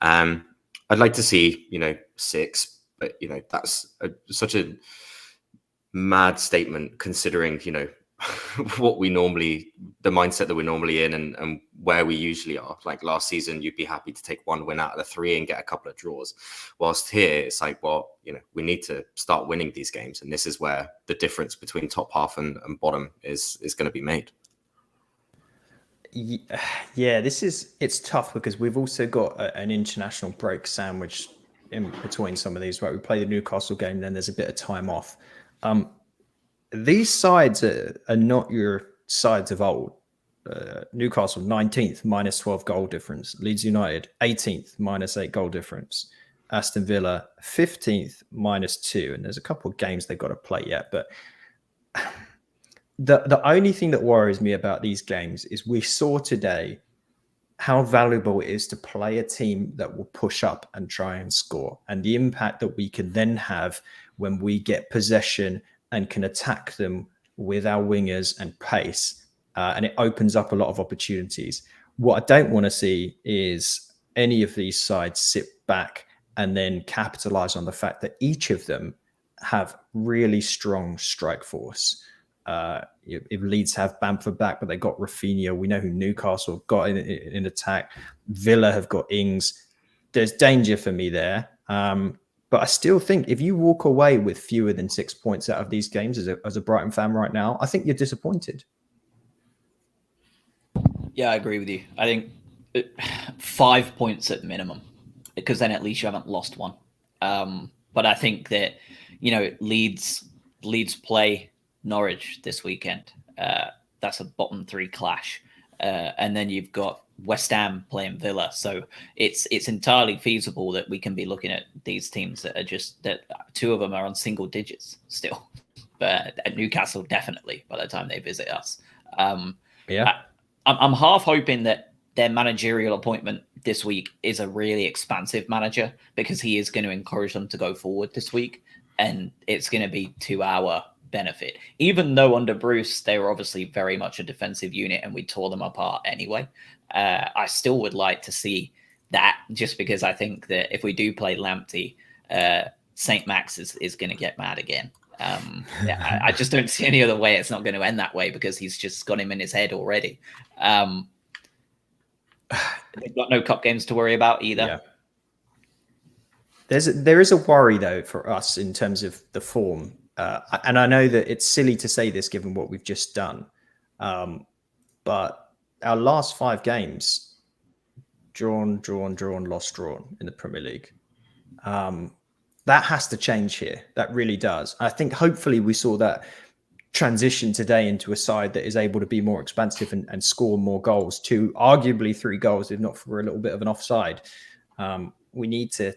Speaker 3: I'd like to see, 6, but, that's such a mad statement considering, the mindset that we're normally in and where we usually are. Like last season, you'd be happy to take 1 win out of the 3 and get a couple of draws. Whilst here, it's like, well, we need to start winning these games. And this is where the difference between top half and bottom is going to be made.
Speaker 2: Yeah, it's tough because we've also got an international break sandwich in between some of these, right? We play the Newcastle game, then there's a bit of time off. These sides are not your sides of old. Newcastle 19th, minus 12 goal difference. Leeds United 18th, minus 8 goal difference. Aston Villa 15th, minus 2. And there's a couple of games they've got to play yet. But the only thing that worries me about these games is we saw today how valuable it is to play a team that will push up and try and score, and the impact that we can then have when we get possession and can attack them with our wingers and pace. And it opens up a lot of opportunities. What I don't want to see is any of these sides sit back and then capitalize on the fact that each of them have really strong strike force. If Leeds have Bamford back, but they got Rafinha, we know who Newcastle have got in attack. Villa have got Ings. There's danger for me there. But I still think if you walk away with fewer than 6 points out of these games as a Brighton fan right now, I think you're disappointed.
Speaker 1: Yeah, I agree with you. I think 5 points at minimum, because then at least you haven't lost one. But I think that, Leeds play Norwich this weekend. That's a bottom 3 clash. And then you've got West Ham playing Villa. So it's entirely feasible that we can be looking at these teams that are that 2 of them are on single digits still. But at Newcastle, definitely by the time they visit us. I'm half hoping that their managerial appointment this week is a really expansive manager, because he is going to encourage them to go forward this week. And it's going to be to our benefit, even though under Bruce they were obviously very much a defensive unit and we tore them apart anyway. I still would like to see that, just because I think that if we do play Lamptey, St. Max is going to get mad again. I just don't see any other way it's not going to end that way, because he's just got him in his head already. They've got no cup games to worry about either.
Speaker 2: Yeah. There is a worry though for us in terms of the form. And I know that it's silly to say this given what we've just done, but our last 5 games, drawn, lost, drawn in the Premier League. That has to change here. That really does. I think hopefully we saw that transition today into a side that is able to be more expansive and score more goals, to arguably 3 goals, if not for a little bit of an offside. We need to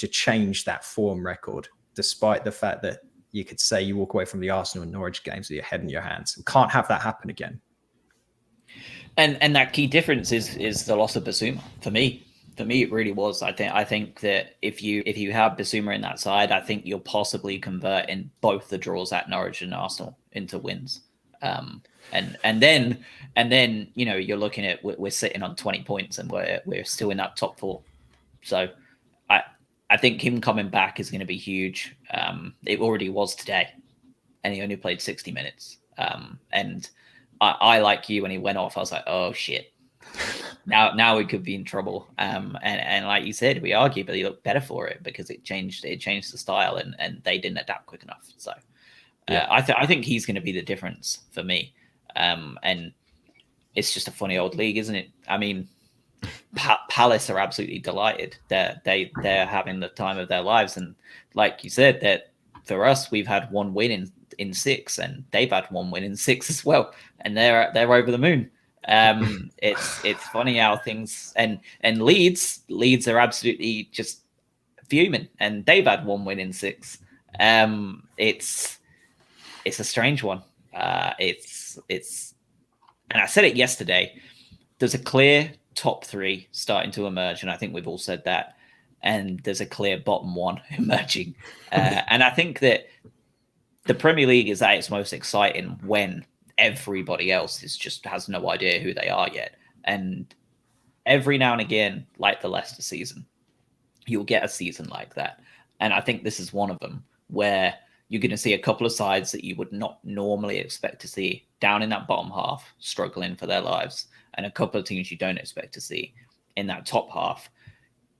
Speaker 2: change that form record, despite the fact that you could say you walk away from the Arsenal and Norwich games with your head in your hands. We can't have that happen again.
Speaker 1: And that key difference is the loss of Basuma. For me, it really was. I think that if you have Basuma in that side, I think you'll possibly convert in both the draws at Norwich and Arsenal into wins. And then you're looking at, we're sitting on 20 points and we're still in that top 4. So I think him coming back is going to be huge. It already was today, and he only played 60 minutes. And I like you, when he went off, I was like, oh shit, now we could be in trouble. And like you said, we arguably looked better for it, because it changed the style, and they didn't adapt quick enough. So I think he's going to be the difference for me. And it's just a funny old league, isn't it? I mean, Palace are absolutely delighted. They're having the time of their lives, and like you said, that for us, we've had one win in 6, and they've had one win in 6 as well, and they're over the moon. It's funny how things and Leeds are absolutely just fuming, and they've had one win in 6. It's a strange one. It's and I said it yesterday. There's a clear top 3 starting to emerge, and I think we've all said that. And there's a clear bottom 1 emerging. And I think that the Premier League is at its most exciting when everybody else has no idea who they are yet. And every now and again, like the Leicester season, you'll get a season like that. And I think this is one of them, where you're going to see a couple of sides that you would not normally expect to see down in that bottom half, struggling for their lives, and a couple of teams you don't expect to see in that top half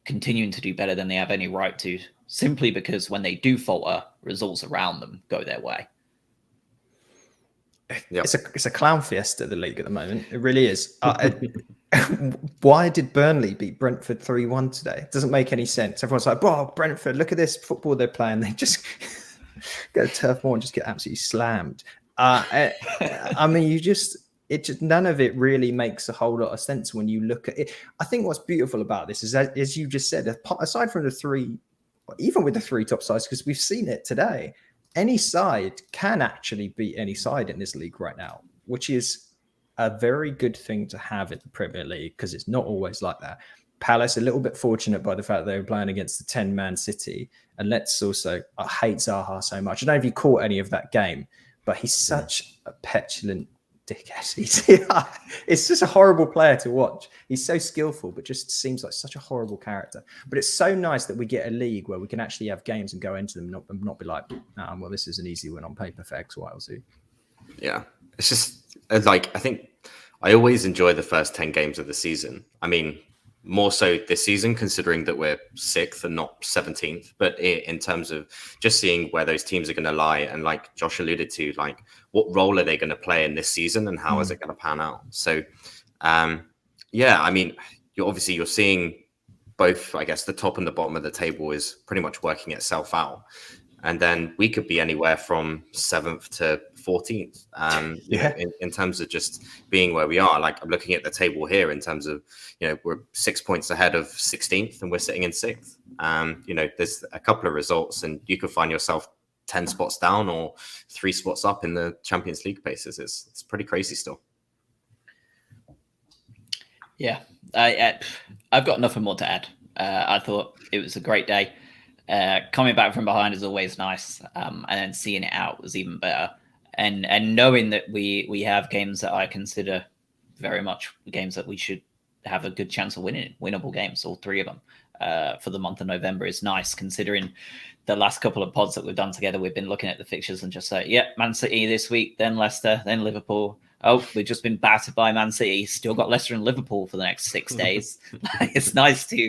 Speaker 1: continuing to do better than they have any right to, simply because when they do falter, results around them go their way.
Speaker 2: Yep. It's a clown fiesta, the league at the moment. It really is. Why did Burnley beat Brentford 3-1 today? It doesn't make any sense. Everyone's like, "Wow, Brentford! Look at this football they're playing." They just go to Turf Moor and just get absolutely slammed. I mean, none of it really makes a whole lot of sense when you look at it. I think what's beautiful about this is that, as you just said, aside from the 3, even with the 3 top sides, because we've seen it today, any side can actually beat any side in this league right now, which is a very good thing to have in the Premier League, because it's not always like that. Palace a little bit fortunate by the fact they were playing against the 10-man City. And let's also, I hate Zaha so much. I don't know if you caught any of that game, but he's such a petulant dickhead. It's just a horrible player to watch. He's so skillful, but just seems like such a horrible character. But it's so nice that we get a league where we can actually have games and go into them and not be like, well, this is an easy win on paper for X, Y, or Z.
Speaker 3: Yeah. It's just like, I think I always enjoy the first 10 games of the season. I mean, more so this season, considering that we're 6th and not 17th. But in terms of just seeing where those teams are going to lie, and like Josh alluded to, like what role are they going to play in this season, and how is it going to pan out? So, yeah, I mean, you're seeing both. I guess the top and the bottom of the table is pretty much working itself out, and then we could be anywhere from 7th to 14th. In terms of just being where we are. Like I'm looking at the table here in terms of, we're 6 points ahead of 16th and we're sitting in 6th. There's a couple of results and you could find yourself 10 spots down or 3 spots up in the Champions League paces. It's pretty crazy still.
Speaker 1: Yeah, I've got nothing more to add. I thought it was a great day. Coming back from behind is always nice, and then seeing it out was even better. And knowing that we have games that I consider very much games that we should have a good chance of winning, winnable games, all 3 of them, for the month of November is nice, considering the last couple of pods that we've done together. We've been looking at the fixtures and just say, Man City this week, then Leicester, then Liverpool. Oh, we've just been battered by Man City. Still got Leicester and Liverpool for the next 6 days. It's nice to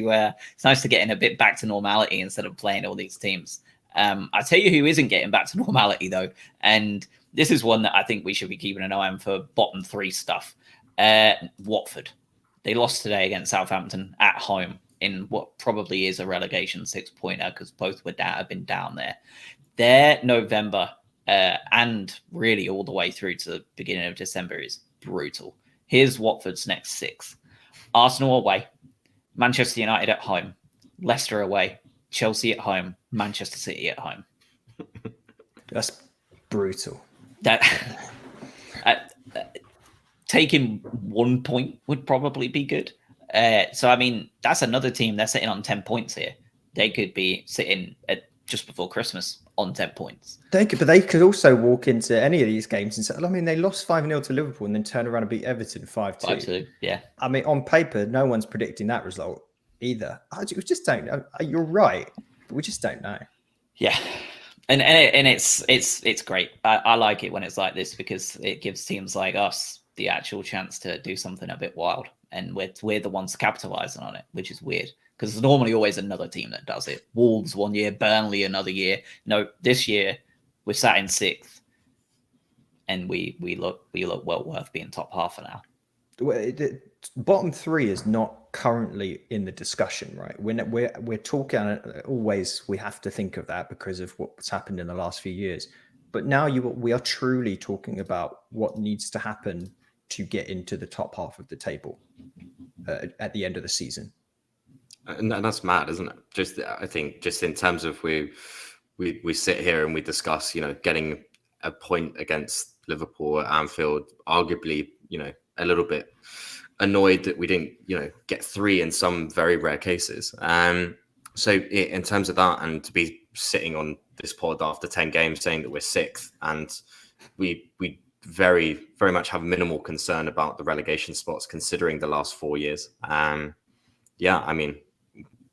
Speaker 1: get in a bit back to normality instead of playing all these teams. I tell you who isn't getting back to normality though, and this is one that I think we should be keeping an eye on for bottom 3 stuff. Watford. They lost today against Southampton at home in what probably is a relegation 6-pointer, because both have been down there. Their November and really all the way through to the beginning of December is brutal. Here's Watford's next 6. Arsenal away, Manchester United at home, Leicester away, Chelsea at home, Manchester City at home.
Speaker 2: That's brutal.
Speaker 1: Taking 1 point would probably be good. So, I mean, that's another team. They're sitting on 10 points here. They could be sitting at just before Christmas on 10 points.
Speaker 2: They could also walk into any of these games and say, I mean, they lost 5-0 to Liverpool and then turn around and beat Everton 5-2.
Speaker 1: 5-2, yeah. I
Speaker 2: mean, on paper, no one's predicting that result either. We just don't know. You're right, but we just don't know.
Speaker 1: Yeah. And it's great. I like it when it's like this, because it gives teams like us the actual chance to do something a bit wild, and we're the ones capitalizing on it, which is weird, because there's normally always another team that does it. Wolves one year, Burnley another year. No, this year we're sat in 6th, and we look well worth being top half for now.
Speaker 2: the bottom three is not currently in the discussion, right? We're talking always. We have to think of that because of what's happened in the last few years. But now we are truly talking about what needs to happen to get into the top half of the table at the end of the season.
Speaker 3: And that's mad, isn't it? Just I think just in terms of we sit here and we discuss, getting a point against Liverpool at Anfield, arguably, a little bit annoyed that we didn't, get 3 in some very rare cases. So in terms of that, and to be sitting on this pod after 10 games saying that we're 6th, and we very, very much have minimal concern about the relegation spots considering the last 4 years. Yeah, I mean,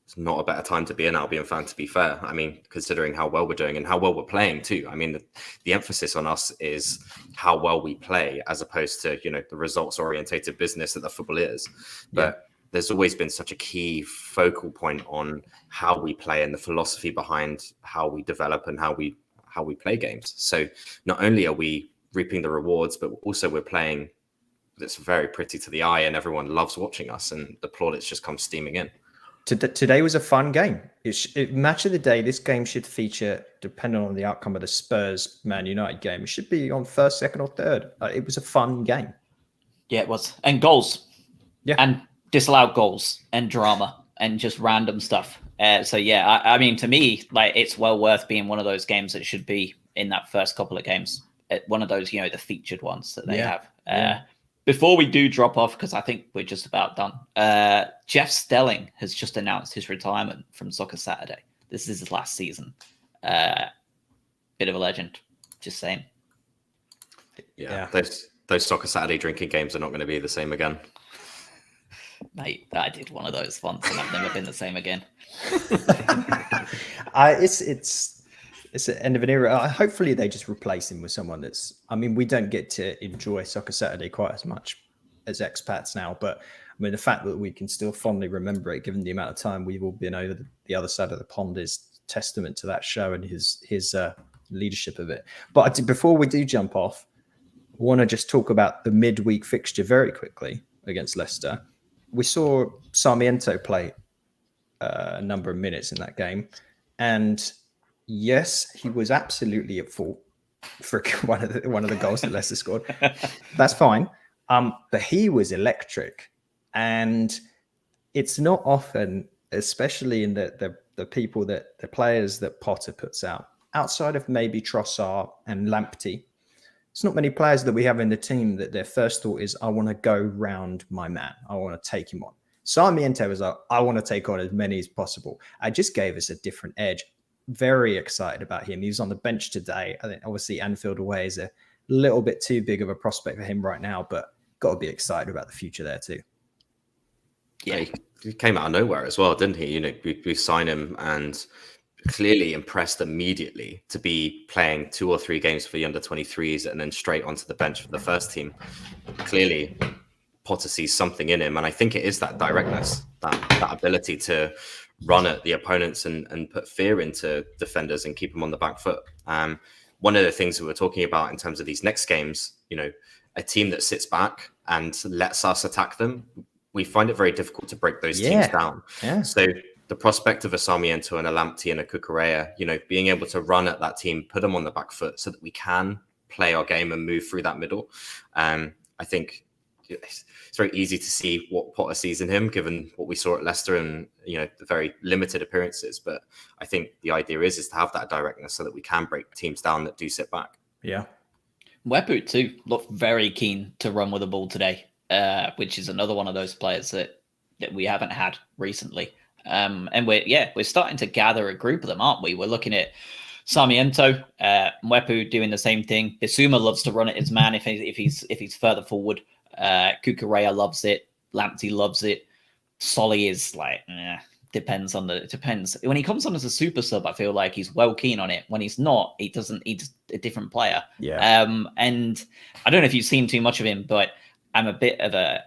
Speaker 3: it's not a better time to be an Albion fan, to be fair. I mean, considering how well we're doing and how well we're playing too. I mean, the emphasis on us is how well we play as opposed to, the results orientated business that the football is. But there's always been such a key focal point on how we play and the philosophy behind how we develop and how we play games. So not only are we reaping the rewards, but also we're playing that's very pretty to the eye and everyone loves watching us, and the plaudits just come steaming in.
Speaker 2: Today was a fun game. Match of the day. This game should feature, depending on the outcome of the Spurs Man United game, it should be on first, second, or third. It was a fun game.
Speaker 1: Yeah, it was, and goals.
Speaker 2: Yeah,
Speaker 1: and disallowed goals and drama and just random stuff. So yeah, I mean, to me, like, it's well worth being one of those games that should be in that first couple of games. One of those, the featured ones that they have. Before we do drop off, because I think we're just about done, Jeff Stelling has just announced his retirement from Soccer Saturday. This is his last season. Bit of a legend, just saying.
Speaker 3: Yeah. Those Soccer Saturday drinking games are not going to be the same again.
Speaker 1: Mate, I did one of those once and I've never been the same again.
Speaker 2: It's the end of an era. Hopefully they just replace him with someone that's, I mean, we don't get to enjoy Soccer Saturday quite as much as expats now, but I mean, the fact that we can still fondly remember it, given the amount of time we've all been over the other side of the pond, is testament to that show and his leadership of it. But before we do jump off, I want to just talk about the midweek fixture very quickly against Leicester. We saw Sarmiento play a number of minutes in that game, and yes, he was absolutely at fault for one of the goals that Leicester scored. That's fine, but he was electric, and it's not often, especially in the players that Potter puts out, outside of maybe Trossard and Lamptey. It's not many players that we have in the team that their first thought is, I want to go round my man. I want to take him on. Sarmiento was like, I want to take on as many as possible. I just gave us a different edge. Very excited about him. He was on the bench today. I think obviously Anfield away is a little bit too big of a prospect for him right now, but got to be excited about the future there too.
Speaker 3: Yeah, he came out of nowhere as well, didn't he? We signed him and clearly impressed immediately to be playing 2 or 3 games for the under-23s and then straight onto the bench for the first team. Clearly, Potter sees something in him, and I think it is that directness, that ability to run at the opponents and put fear into defenders and keep them on the back foot. One of the things that we're talking about in terms of these next games, a team that sits back and lets us attack them, we find it very difficult to break those teams down.
Speaker 2: Yeah.
Speaker 3: So the prospect of a Sarmiento and a Lamptey and a Cucurella, being able to run at that team, put them on the back foot so that we can play our game and move through that middle. I think it's very easy to see what Potter sees in him, given what we saw at Leicester and the very limited appearances. But I think the idea is to have that directness so that we can break teams down that do sit back.
Speaker 2: Yeah.
Speaker 1: Wepu too looked very keen to run with the ball today, which is another one of those players that we haven't had recently. And we're starting to gather a group of them, aren't we? We're looking at Sarmiento, Mwepu doing the same thing. Bissouma loves to run at his man if he's further forward. Cucurella loves it. Lamptey loves it. Solly is like, depends. When he comes on as a super sub, I feel like he's well keen on it. When he's not, he's a different player.
Speaker 2: Yeah.
Speaker 1: And I don't know if you've seen too much of him, but I'm a bit of a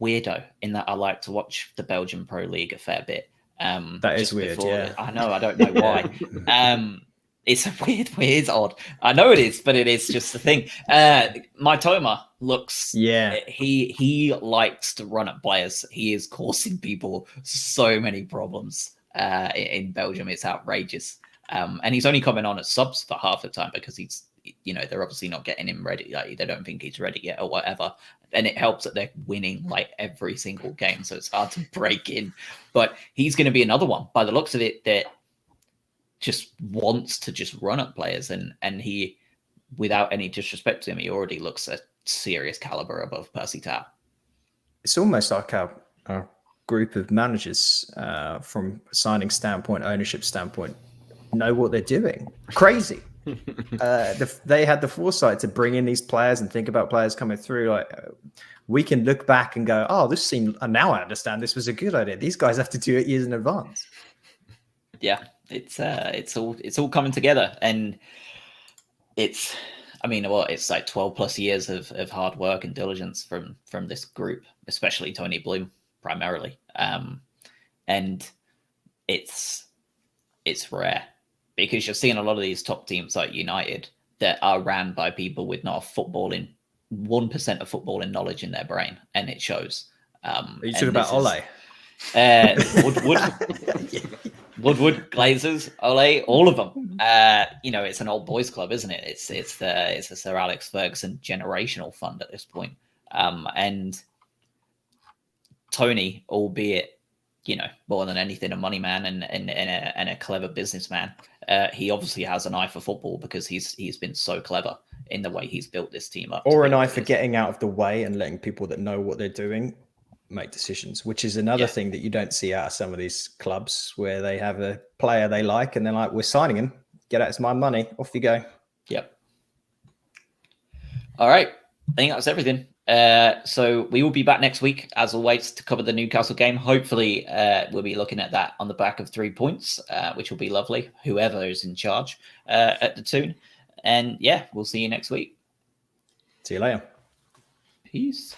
Speaker 1: weirdo in that I like to watch the Belgian Pro League a fair bit.
Speaker 2: That is weird. Yeah.
Speaker 1: I know. I don't know why. It's a weird, odd. I know it is, but it is just the thing. Mitoma looks.
Speaker 2: Yeah.
Speaker 1: He likes to run at players. He is causing people so many problems in Belgium. It's outrageous. And he's only coming on at subs for half the time because he's, they're obviously not getting him ready. Like, they don't think he's ready yet or whatever. And it helps that they're winning like every single game, so it's hard to break in. But he's going to be another one by the looks of it that just wants to just run at players, and he, without any disrespect to him, he already looks a serious caliber above Percy Tau.
Speaker 2: It's almost like our group of managers from a signing standpoint, ownership standpoint, know what they're doing. Crazy. They had the foresight to bring in these players and think about players coming through. Like, we can look back and go, oh, this seemed, and now I understand this was a good idea. These guys have to do it years in advance.
Speaker 1: Yeah, it's all coming together, and it's like 12 plus years of hard work and diligence from this group, especially Tony Bloom primarily, and it's rare. Because you're seeing a lot of these top teams like United that are ran by people with not 1% of footballing knowledge in their brain, and it shows.
Speaker 2: Are you talking about Ole?
Speaker 1: Woodward, Glazers, Ole, all of them. It's an old boys club, isn't it? It's a Sir Alex Ferguson generational fund at this point. And Tony, albeit more than anything, a money man and a clever businessman. He obviously has an eye for football because he's been so clever in the way he's built this team up.
Speaker 2: Or an eye for getting out of the way and letting people that know what they're doing make decisions, which is another thing that you don't see out of some of these clubs where they have a player they like and they're like, we're signing him. Get out, it's my money. Off you go.
Speaker 1: Yep. All right. I think that's everything. So we will be back next week, as always, to cover the Newcastle game. Hopefully, we'll be looking at that on the back of 3 points, which will be lovely, whoever is in charge at the tune. And we'll see you next week.
Speaker 2: See you later.
Speaker 1: Peace.